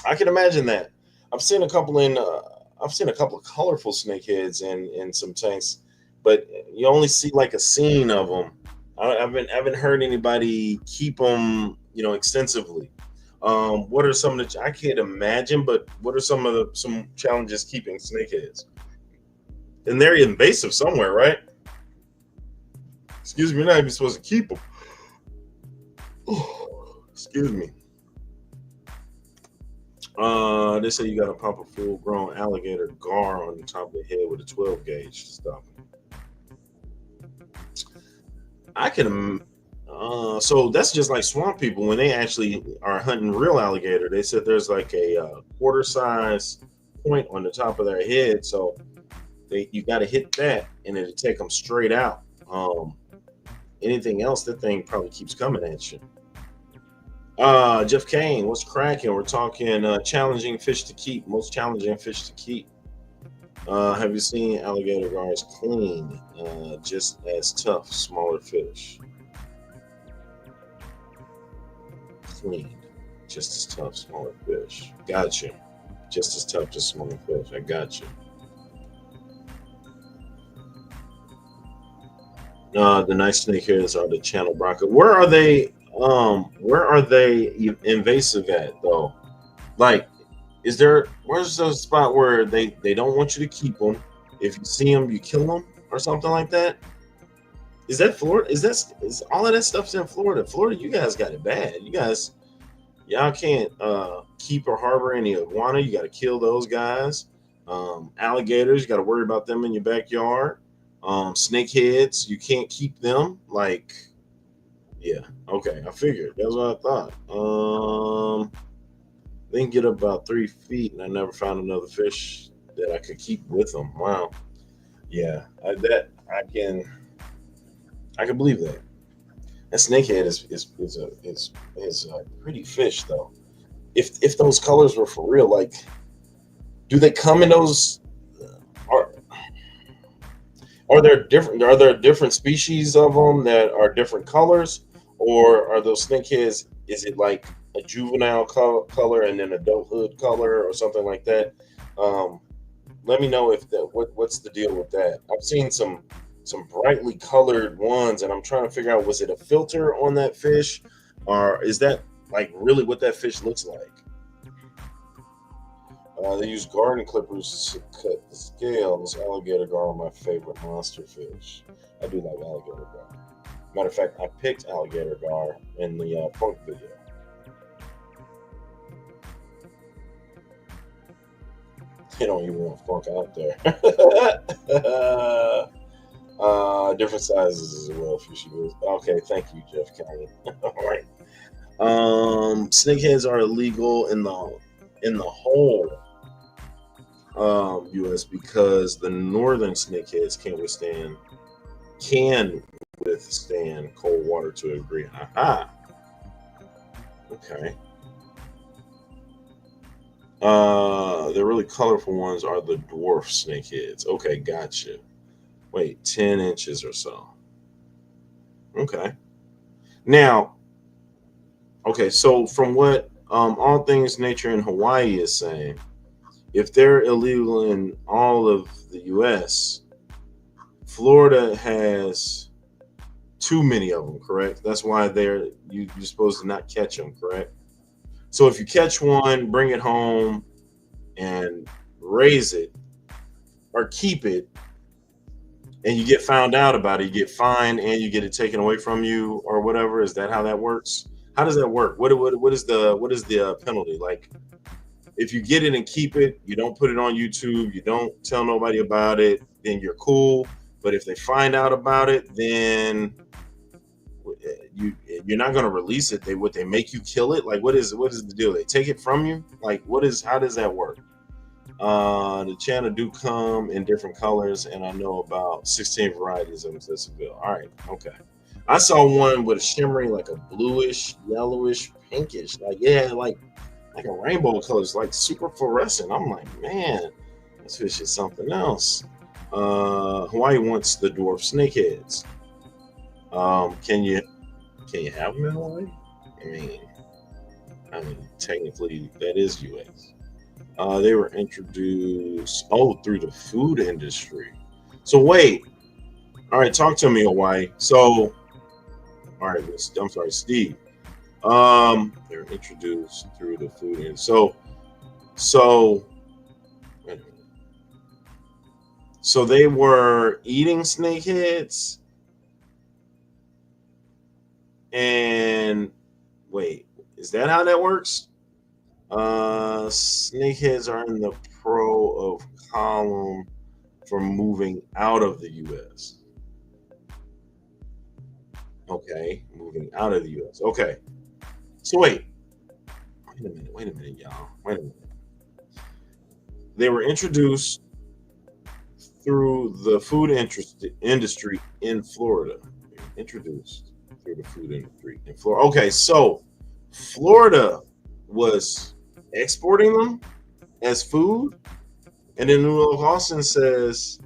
I can imagine that. I've seen a couple of colorful snakeheads in some tanks, but you only see like a scene of them. I haven't heard anybody keep them, extensively. What are some of the? I can't imagine, but what are some challenges keeping snakeheads? And they're invasive somewhere, right? Excuse me, you're not even supposed to keep them. Excuse me. They say you got to pump a full-grown alligator gar on the top of the head with a 12 gauge to stop it. I can. So that's just like swamp people when they actually are hunting real alligator. They said there's like a quarter size point on the top of their head, so you got to hit that, and it'll take them straight out. Anything else, that thing probably keeps coming at you. Jeff Kane, what's cracking? We're talking challenging fish to keep, most challenging fish to keep. Have you seen alligator guards clean? Just as tough, smaller fish. Cleaned, just as tough, smaller fish. Gotcha. Just as tough, just smaller fish. I got you. The nice snakeheads are the channel bronco. Where are they? Where are they invasive at though? Like, where's the spot where they don't want you to keep them? If you see them, you kill them or something like that. Is that Florida? Is all of that stuff's in Florida? Florida, you guys got it bad. Y'all can't keep or harbor any iguana. You got to kill those guys. Alligators, you got to worry about them in your backyard. Snakeheads, you can't keep them. Like, yeah, okay, I figured. That's what I thought. They can get up about 3 feet, and I never found another fish that I could keep with them. Wow, yeah, I can believe that. That snakehead is a pretty fish though. If those colors were for real, like, do they come in those? Are are there different species of them that are different colors, or are those snakeheads? Is it like a juvenile color and then adulthood color or something like that? Um, Let me know if what's the deal with that. I've seen some brightly colored ones, and I'm trying to figure out, was it a filter on that fish, or is that like really what that fish looks like? They use garden clippers to cut the scales. Alligator gar are my favorite monster fish. I do like alligator gar. Matter of fact, I picked alligator gar in the funk video. They don't even want funk out there. Different sizes as well, fishy is. Okay, thank you, Jeff County. All right. Snakeheads are illegal in the whole U.S. because the northern snakeheads can withstand cold water to a degree. Aha. Okay. The really colorful ones are the dwarf snakeheads. Okay, gotcha. Wait, 10 inches or so. Okay. Now, okay, so from what All Things Nature in Hawaii is saying, if they're illegal in all of the U.S., Florida has too many of them, correct? That's why you're supposed to not catch them, correct? So if you catch one, bring it home and raise it or keep it, and you get found out about it, you get fined and you get it taken away from you or whatever. Is that how that works? How does that work? What is the penalty? Like, if you get it and keep it, you don't put it on YouTube, you don't tell nobody about it, then you're cool. But if they find out about it, then you're not going to release it. Would they make you kill it? Like, what is the deal? They take it from you? Like, how does that work? The channel do come in different colors, and I know about 16 varieties of Accessibility. All right, okay. I saw one with a shimmering, like a bluish, yellowish, pinkish, like, yeah, like a rainbow color. It's like super fluorescent. I'm like, man, this fish is something else. Hawaii wants the dwarf snakeheads. Can you have them in Hawaii? I mean, technically that is U.S. They were introduced through the food industry. So wait, all right, talk to me, Hawaii. So, all right, I'm sorry, Steve. They were introduced through the food industry. So wait a minute. So they were eating snakeheads, and wait, is that how that works? Snakeheads are in the pro of column for moving out of the U.S. Okay, moving out of the U.S. Okay, so wait a minute, y'all. Wait a minute. They were introduced through the food industry in Florida. Introduced through the food industry in Florida. Okay, so Florida was exporting them as food And then New York Austin says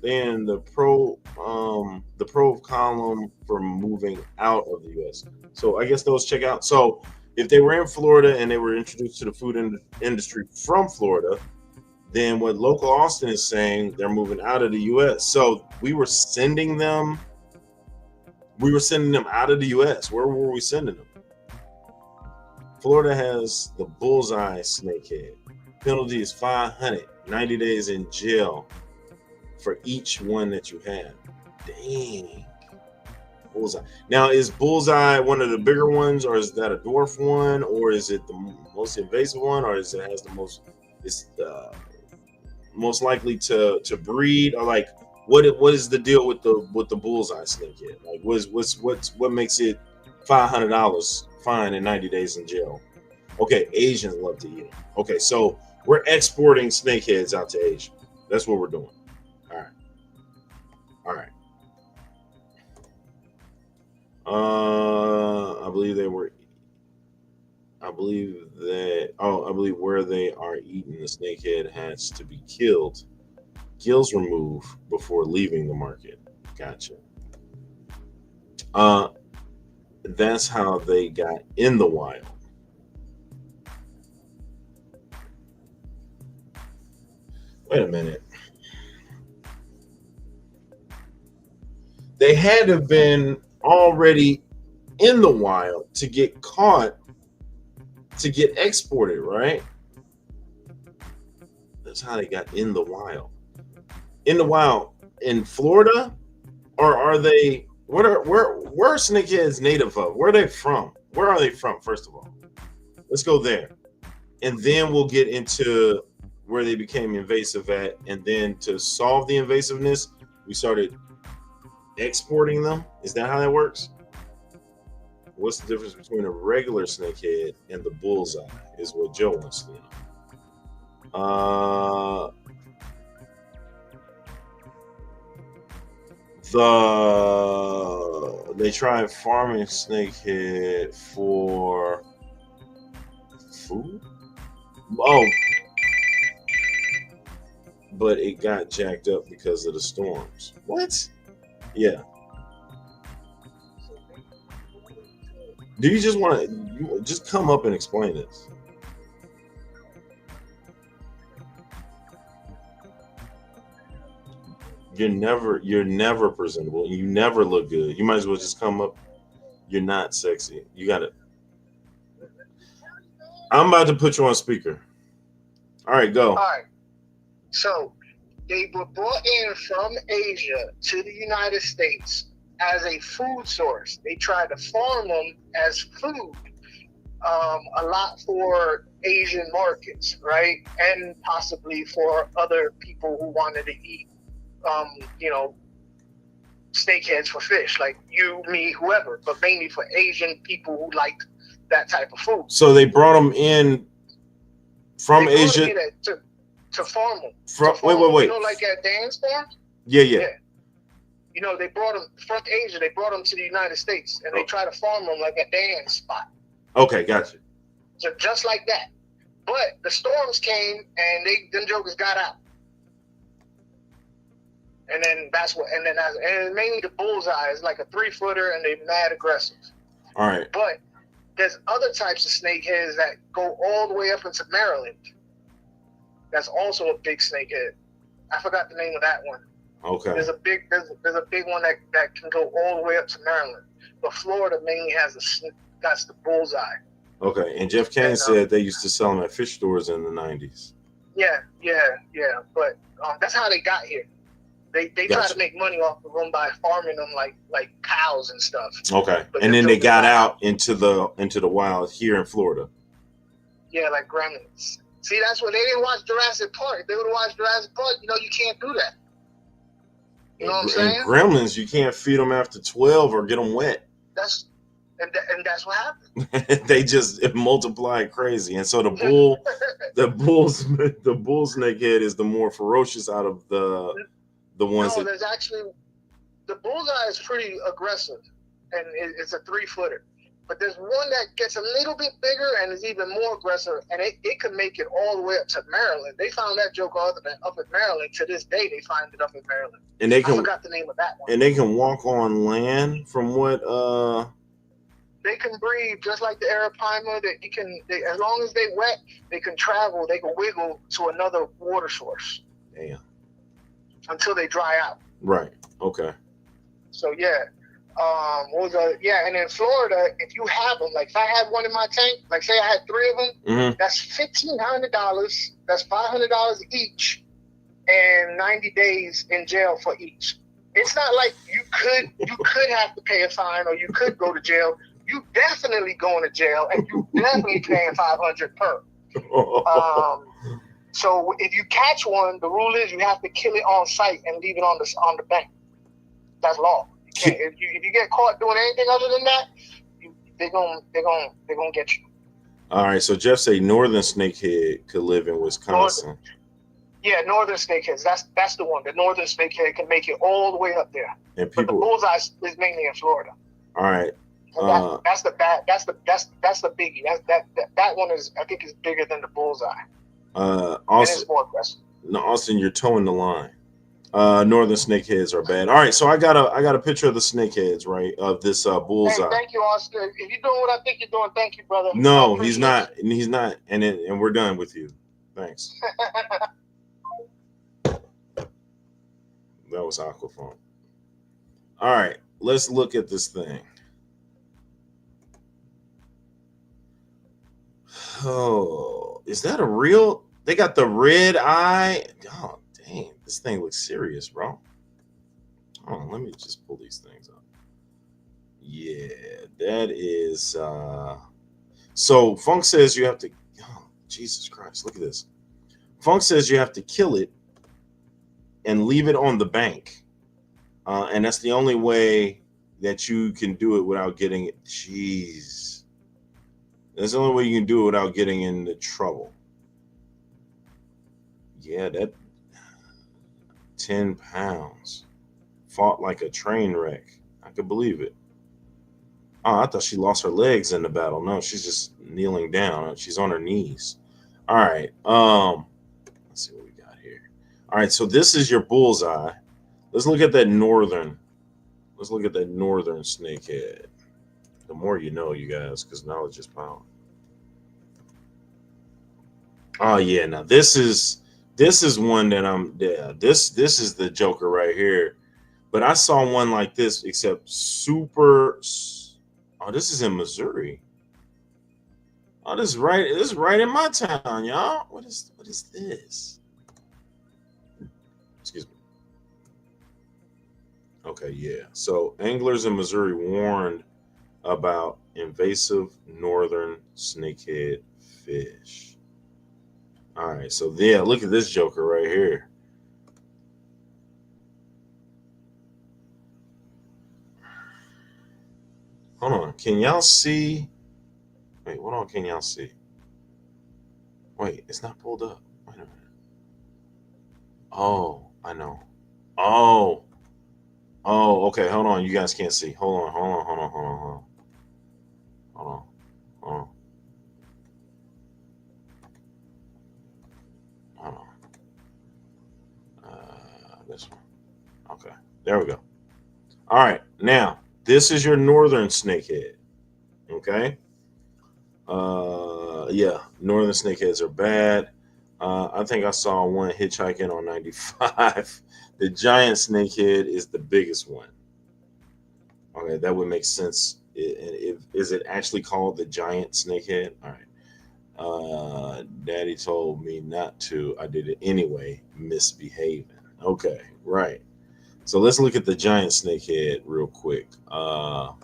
then the pro column for moving out of the U.S. So I guess those check out. So if they were in Florida and they were introduced to the food industry from Florida, then what local Austin is saying, they're moving out of the U.S. So we were sending them out of the U.S. Where were we sending them? Florida has the bullseye snakehead. Penalty is 500, 90 days in jail for each one that you have. Dang. Bullseye. Now, is bullseye one of the bigger ones, or is that a dwarf one, or is it the most invasive one, or is it has the most, it's most likely to breed, or like what is the deal with the bullseye snakehead? Like what makes it $500 fine and 90 days in jail? Okay, Asians love to eat them. Okay, so we're exporting snakeheads out to Asia. That's what we're doing. All right. I believe where they are eating the snakehead has to be killed. Gills removed before leaving the market. Gotcha. That's how they got in the wild. Wait a minute. They had to have been already in the wild to get caught, to get exported, right? That's how they got in the wild. In the wild in Florida, or are they? Where are snakeheads native of? Where are they from? Where are they from? First of all, let's go there, and then we'll get into where they became invasive at, and then to solve the invasiveness, we started exporting them. Is that how that works? What's the difference between a regular snakehead and the bullseye is what Joe wants to know. They tried farming snakehead for food. Oh, but it got jacked up because of the storms. What? Yeah. Do you just want to just come up and explain this? You're never presentable. You never look good. You might as well just come up. You're not sexy. You got it. I'm about to put you on speaker. All right, go. All right. So they were brought in from Asia to the United States as a food source. They tried to farm them as food, a lot for Asian markets, right? And possibly for other people who wanted to eat, snakeheads for fish, like you, me, whoever, but mainly for Asian people who liked that type of food. So they brought them in from Asia to farm them. Wait. You know, like at dance farms? Yeah. You know, they brought them from Asia. They brought them to the United States, and they try to farm them like a dance spot. Okay, gotcha. So just like that. But the storms came, and them jokers got out. And then and mainly the bullseye is like a 3-footer, and they're mad aggressive. All right. But there's other types of snakeheads that go all the way up into Maryland. That's also a big snakehead. I forgot the name of that one. Okay. There's a big one that can go all the way up to Maryland, but Florida mainly that's the bullseye. Okay, and Jeff Kane said they used to sell them at fish stores in the 90s. Yeah. But that's how they got here. They try to make money off of them by farming them like cows and stuff. Okay, and then they got out into the wild here in Florida. Yeah, like gremlins. See, that's what they didn't watch Jurassic Park. If they would have watched Jurassic Park, you can't do that. You know what I'm saying? And gremlins, you can't feed them after 12 or get them wet. That's what happened. They just multiply crazy, and so the bull snakehead is the more ferocious out of the ones. No, there's actually the bullseye is pretty aggressive, and it's a 3-footer. But there's one that gets a little bit bigger and is even more aggressive, and it can make it all the way up to Maryland. They found that joker up in Maryland. To this day, they find it up in Maryland. And I forgot the name of that one. And they can walk on land from what? They can breathe just like the arapaima. As long as they wet, they can travel. They can wiggle to another water source. Damn. Until they dry out. Right. Okay. So yeah. And in Florida, if you have them, like if I had one in my tank, like say I had 3 of them, that's $1,500. That's $500 each, and 90 days in jail for each. It's not like you could have to pay a fine or you could go to jail. You definitely going to jail, and you definitely paying $500 per. So if you catch one, the rule is you have to kill it on site and leave it on the bank. That's law. If you get caught doing anything other than that, they're gonna get you. All right. So Jeff say northern snakehead could live in Wisconsin. Northern snakeheads. That's the one. The northern snakehead can make it all the way up there. And but the bullseye is mainly in Florida. All right. That's the biggie. That one is, I think, is bigger than the bullseye. Austin, it's more aggressive. No, Austin, you're towing the line. Northern snakeheads are bad. All right, so I got a picture of the snakeheads, right, of this bullseye. Hey, thank you, Austin. If you're doing what I think you're doing, thank you, brother. No, he's not. He's not. And we're done with you. Thanks. That was Aquafunk. All right, let's look at this thing. Oh, is that a real? They got the red eye. Oh, dang. This thing looks serious, bro. Oh, let me just pull these things up. Yeah, that is. So Funk says you have to. Oh, Jesus Christ. Look at this. Funk says you have to kill it and leave it on the bank. And that's the only way that you can do it without getting it. Jeez. That's the only way you can do it without getting into trouble. Yeah, that 10 pounds. Fought like a train wreck. I could believe it. Oh, I thought she lost her legs in the battle. No, she's just kneeling down. She's on her knees. All right. Let's see what we got here. All right, so this is your bullseye. Let's look at that northern. Let's look at that northern snakehead. The more you know, you guys, because knowledge is power. Oh yeah, now this is one that this is the joker right here. But I saw one like this, except super. Oh, this is in Missouri. Oh, this is right in my town, y'all. What is this? Excuse me. Okay, yeah. So anglers in Missouri warned about invasive northern snakehead fish. All right, so yeah, look at this joker right here. Hold on, can y'all see? Wait, hold on, can y'all see? Wait, it's not pulled up. Wait a minute. Oh, I know. Oh, okay, hold on, you guys can't see. Hold on. This one. Okay, there we go. All right, now this is your northern snakehead. Okay. Yeah, northern snakeheads are bad. I think I saw one hitchhiking on 95. The giant snakehead is the biggest one. Okay, that would make sense. Is it actually called the giant snakehead? All right. Daddy told me not to. I did it anyway, misbehaving. Okay, right. So let's look at the giant snakehead real quick. Let's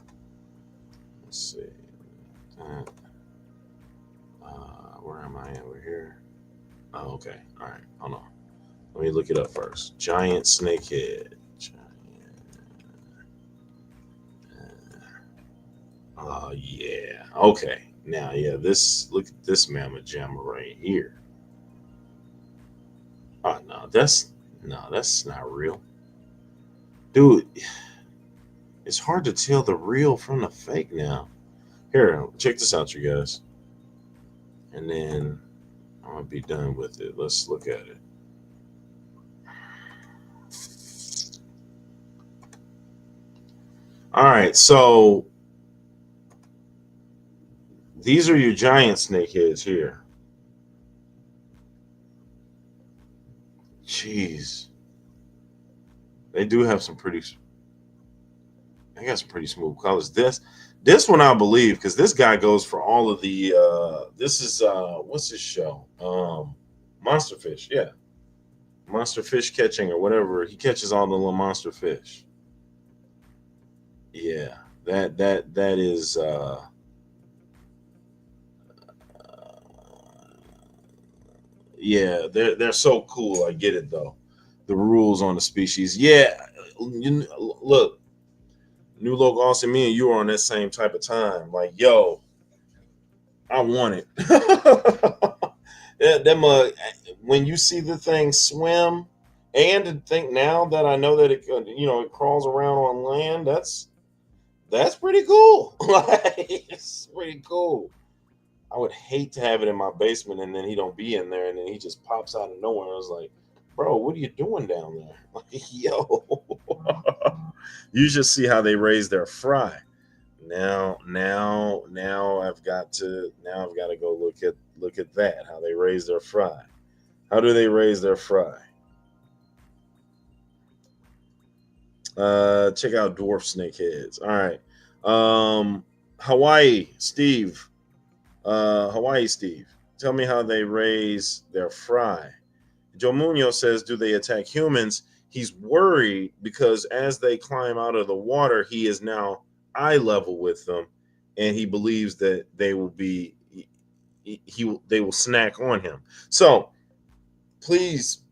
see. Where am I over here? Oh, okay. All right. Hold on. Let me look it up first. Giant snakehead. Yeah. Okay. Now, yeah. Look at this mammoth jammer right here. Oh no, that's not real, dude. It's hard to tell the real from the fake now. Here, check this out, you guys. And then I'm gonna be done with it. Let's look at it. All right, so these are your giant snakeheads here. Jeez, they do have some pretty. They got some pretty smooth colors. This one I believe because this guy goes for all of the. This is what's his show? Monster Fish, yeah, monster fish catching or whatever. He catches all the little monster fish. Yeah, that is. Yeah, they're so cool. I get it though. The rules on the species. Yeah, look, New Loc Austin, me and you are on that same type of time. Like, yo, I want it. When you see the thing swim, and to think now that I know that it crawls around on land. That's pretty cool. Like, it's pretty cool. I would hate to have it in my basement and then he don't be in there and then he just pops out of nowhere. I was like, bro, what are you doing down there? Like, yo, you just see how they raise their fry. Now I've got to go look at that, how they raise their fry. How do they raise their fry? Check out dwarf snakeheads. All right. Hawaii Steve. Tell me how they raise their fry. Joe Munoz says, do they attack humans? He's worried because as they climb out of the water, he is now eye level with them, and he believes that they will snack on him. So please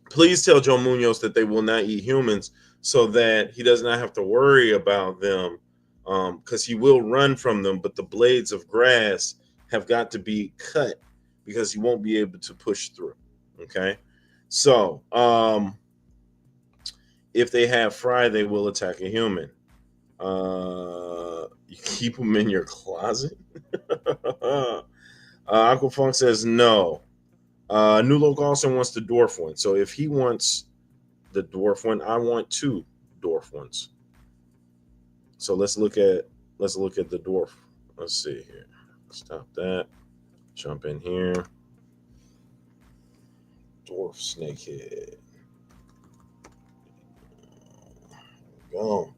tell Joe Munoz that they will not eat humans so that he does not have to worry about them, because he will run from them, but the blades of grass have got to be cut because he won't be able to push through. Okay, so if they have fry, they will attack a human. You keep them in your closet. Aquafunk says no. New Loc also wants the dwarf one. So if he wants the dwarf one, I want 2 dwarf ones. So let's look at the dwarf. Let's see here. Stop that. Jump in here. Dwarf snakehead. Go.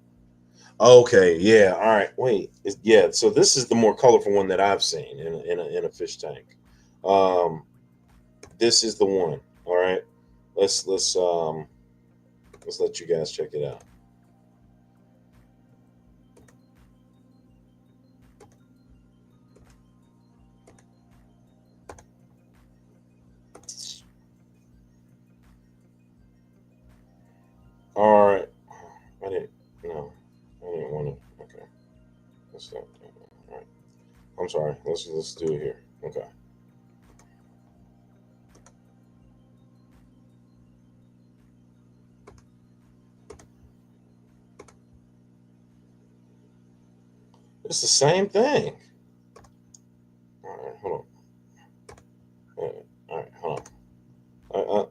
Okay, yeah. All right. Wait. Yeah. So this is the more colorful one that I've seen in a fish tank. This is the one. All right. Let's let you guys check it out. All right. I didn't want to. Okay. Let's stop. All right. I'm sorry. Let's do it here. Okay. It's the same thing. All right, hold on. All right, hold on.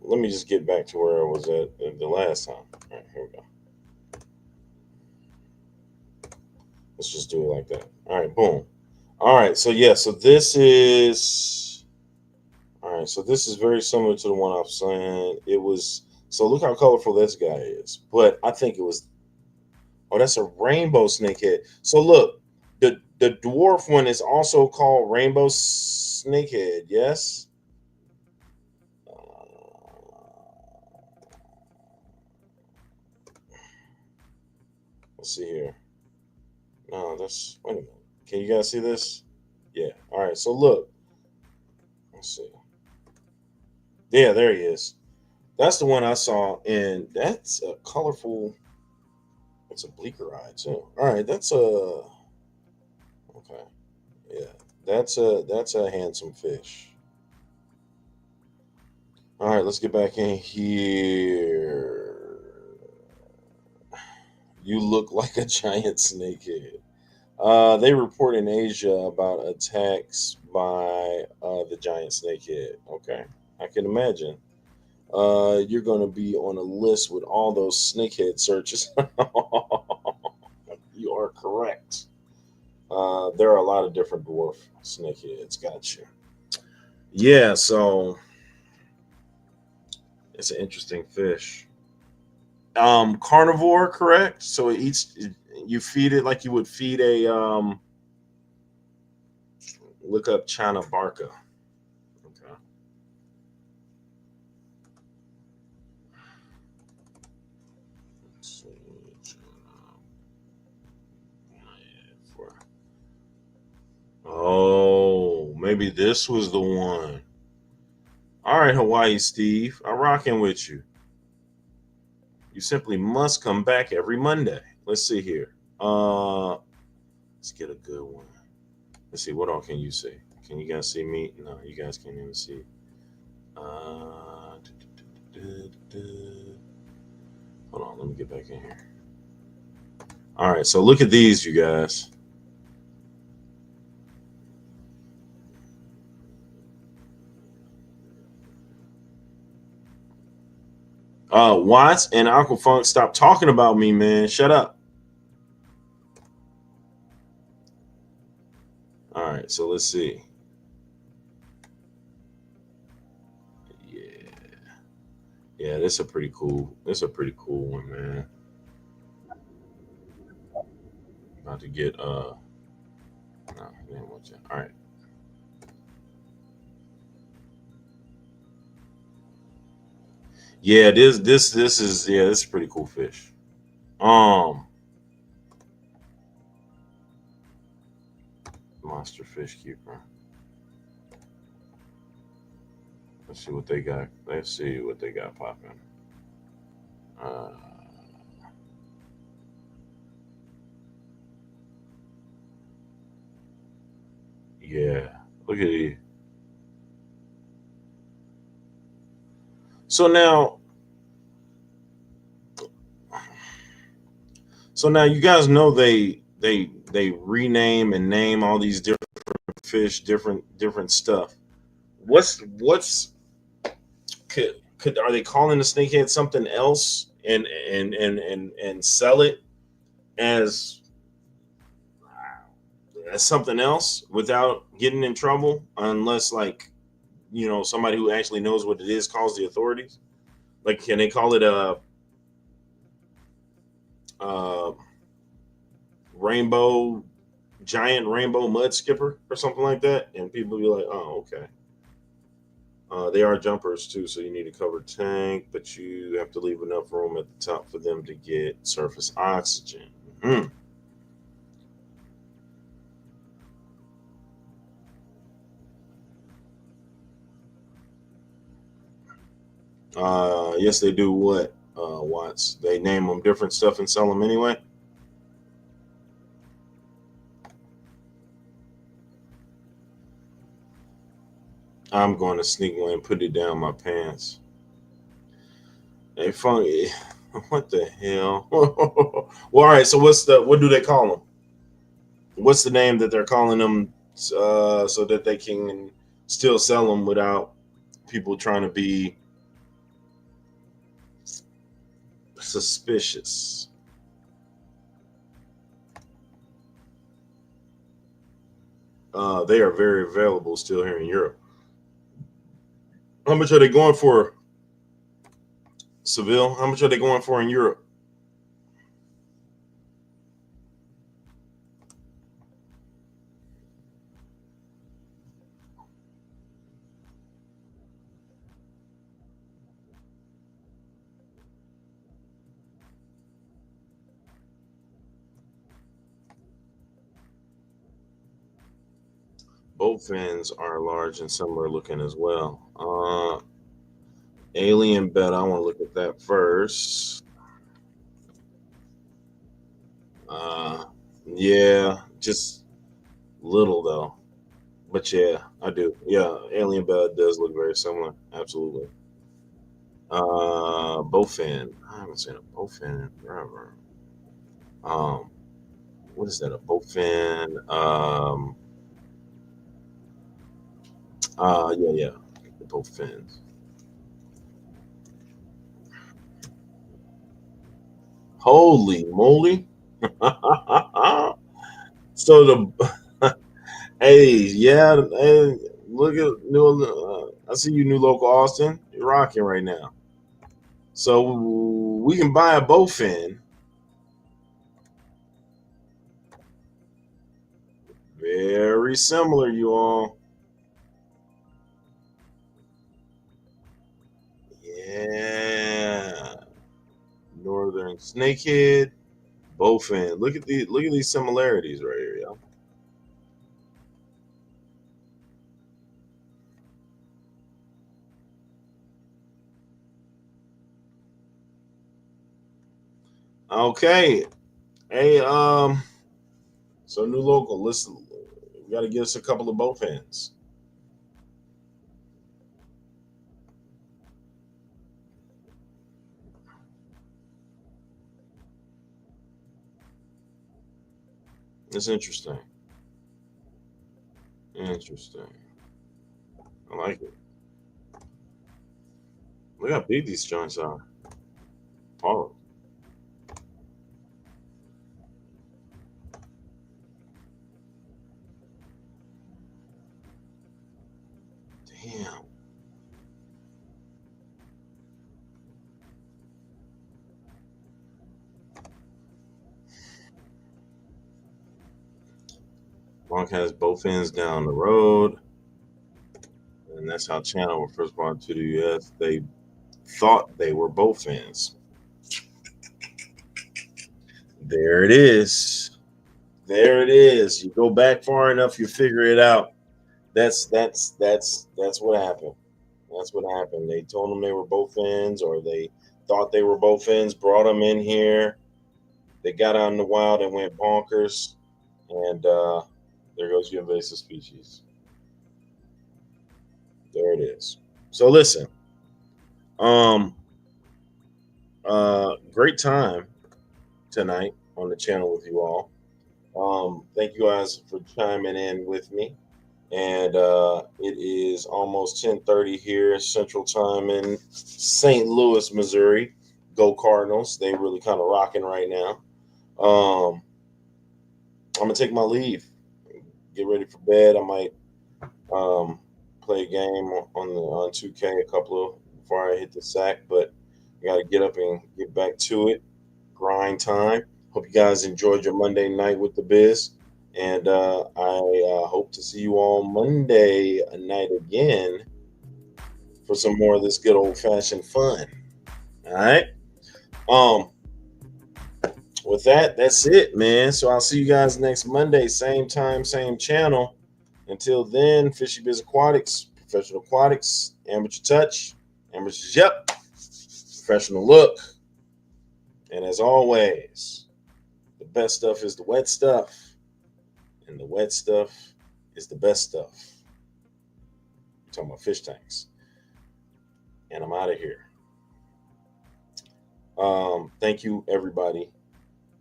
Let me just get back to where I was at the last time. All right, here we go. Let's just do it like that. All right, boom. All right, so yeah, so this is very similar to the one I've seen. It was, so look how colorful this guy is. But I think it was, oh, that's a rainbow snakehead. So look, the dwarf one is also called rainbow snakehead. Yes. Let's see here. No, that's, wait a minute. Can you guys see this? Yeah. All right. So look. Let's see. Yeah, there he is. That's the one I saw, and that's a colorful. It's a bleaker eye too. All right, that's a. Okay. Yeah, that's a handsome fish. All right, let's get back in here. You look like a giant snakehead. They report in Asia about attacks by the giant snakehead. Okay, I can imagine. You're going to be on a list with all those snakehead searches. You are correct. There are a lot of different dwarf snakeheads. Gotcha. Yeah, so it's an interesting fish. Carnivore, correct? So it eats. You feed it like you would feed a. Look up China barca. Okay. Let's see. Oh, maybe this was the one. All right, Hawaii Steve, I'm rocking with you. You simply must come back every Monday. Let's see here. Let's get a good one. Let's see, what all can you see? Can you guys see me? No, you guys can't even see. Hold on, let me get back in here. All right, so look at these, you guys. Watts and Aquafunk, stop talking about me, man. Shut up. All right, so let's see. Yeah, this is a pretty cool. This is a pretty cool one, man. About to get no, I didn't want you. All right. Yeah, this is this is a pretty cool fish. Monster Fish Keeper. Let's see what they got. Let's see what they got popping. Yeah, look at these. So now, you guys know they rename and name all these different fish, different stuff. What's could are they calling the snakehead something else and sell it as something else without getting in trouble, unless like somebody who actually knows what it is calls the authorities? Like, can they call it a rainbow giant rainbow mud skipper or something like that, and people be like, oh, okay. They are jumpers too, so you need a covered tank, but you have to leave enough room at the top for them to get surface oxygen. Mm-hmm. Yes, they do. What, Watts? They name them different stuff and sell them anyway. I'm going to sneak one and put it down my pants. Hey, funky. What the hell? Well, all right. So what do they call them? What's the name that they're calling them, so that they can still sell them without people trying to be suspicious? They are very available still here in Europe. How much are they going for, Seville? How much are they going for in Europe? Both fins are large and similar looking as well. Alien bed. I want to look at that first. Yeah, just little though. But yeah, I do. Yeah, alien bed does look very similar. Absolutely. Bowfin. I haven't seen a bowfin in forever. Um, what is that? A bowfin? Yeah, the bowfins. Holy moly! So the hey, yeah, hey, look at new. I see you, new local Austin. You're rocking right now. So we can buy a bowfin. Very similar, you all. Yeah, northern snakehead, bowfin. Look at these similarities right here, y'all. Okay, hey, so new local. Listen, we got to get us a couple of bowfins. It's interesting. Interesting. I like it. Look how big these joints are. Oh, damn. Monk has bowfins down the road, and that's how Channel were first brought to the U.S. They thought they were bowfins. There it is. There it is. You go back far enough, you figure it out. That's what happened. That's what happened. They told them they were bowfins, or they thought they were bowfins. Brought them in here. They got out in the wild and went bonkers, and there goes your invasive species. There it is. So listen, um, great time tonight on the channel with you all. Thank you guys for chiming in with me. And it is almost 10:30 here Central Time in St. Louis, Missouri. Go Cardinals! They really kind of rocking right now. I'm gonna take my leave. Get ready for bed. I might um, play a game on 2K a couple of before I hit the sack, but I got to get up and get back to it. Grind time. Hope you guys enjoyed your Monday night with the biz. And I hope to see you all Monday night again for some more of this good old fashioned fun. All right. Um, with that, that's it, man. So I'll see you guys next Monday, same time, same channel. Until then, Fishy Biz Aquatics, Professional Aquatics, Amateur Touch, Amateur Yep, Professional Look. And as always, the best stuff is the wet stuff. And the wet stuff is the best stuff. We're talking about fish tanks. And I'm out of here. Thank you, everybody.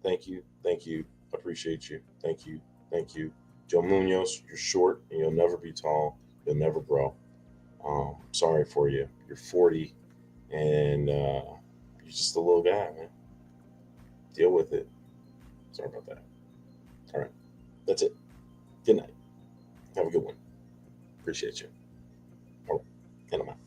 Thank you. Thank you. Appreciate you. Thank you. Thank you. Joe Munoz, you're short and you'll never be tall. You'll never grow. Sorry for you. You're 40 and you're just a little guy, man. Deal with it. Sorry about that. All right. That's it. Good night. Have a good one. Appreciate you. All right. And I'm out.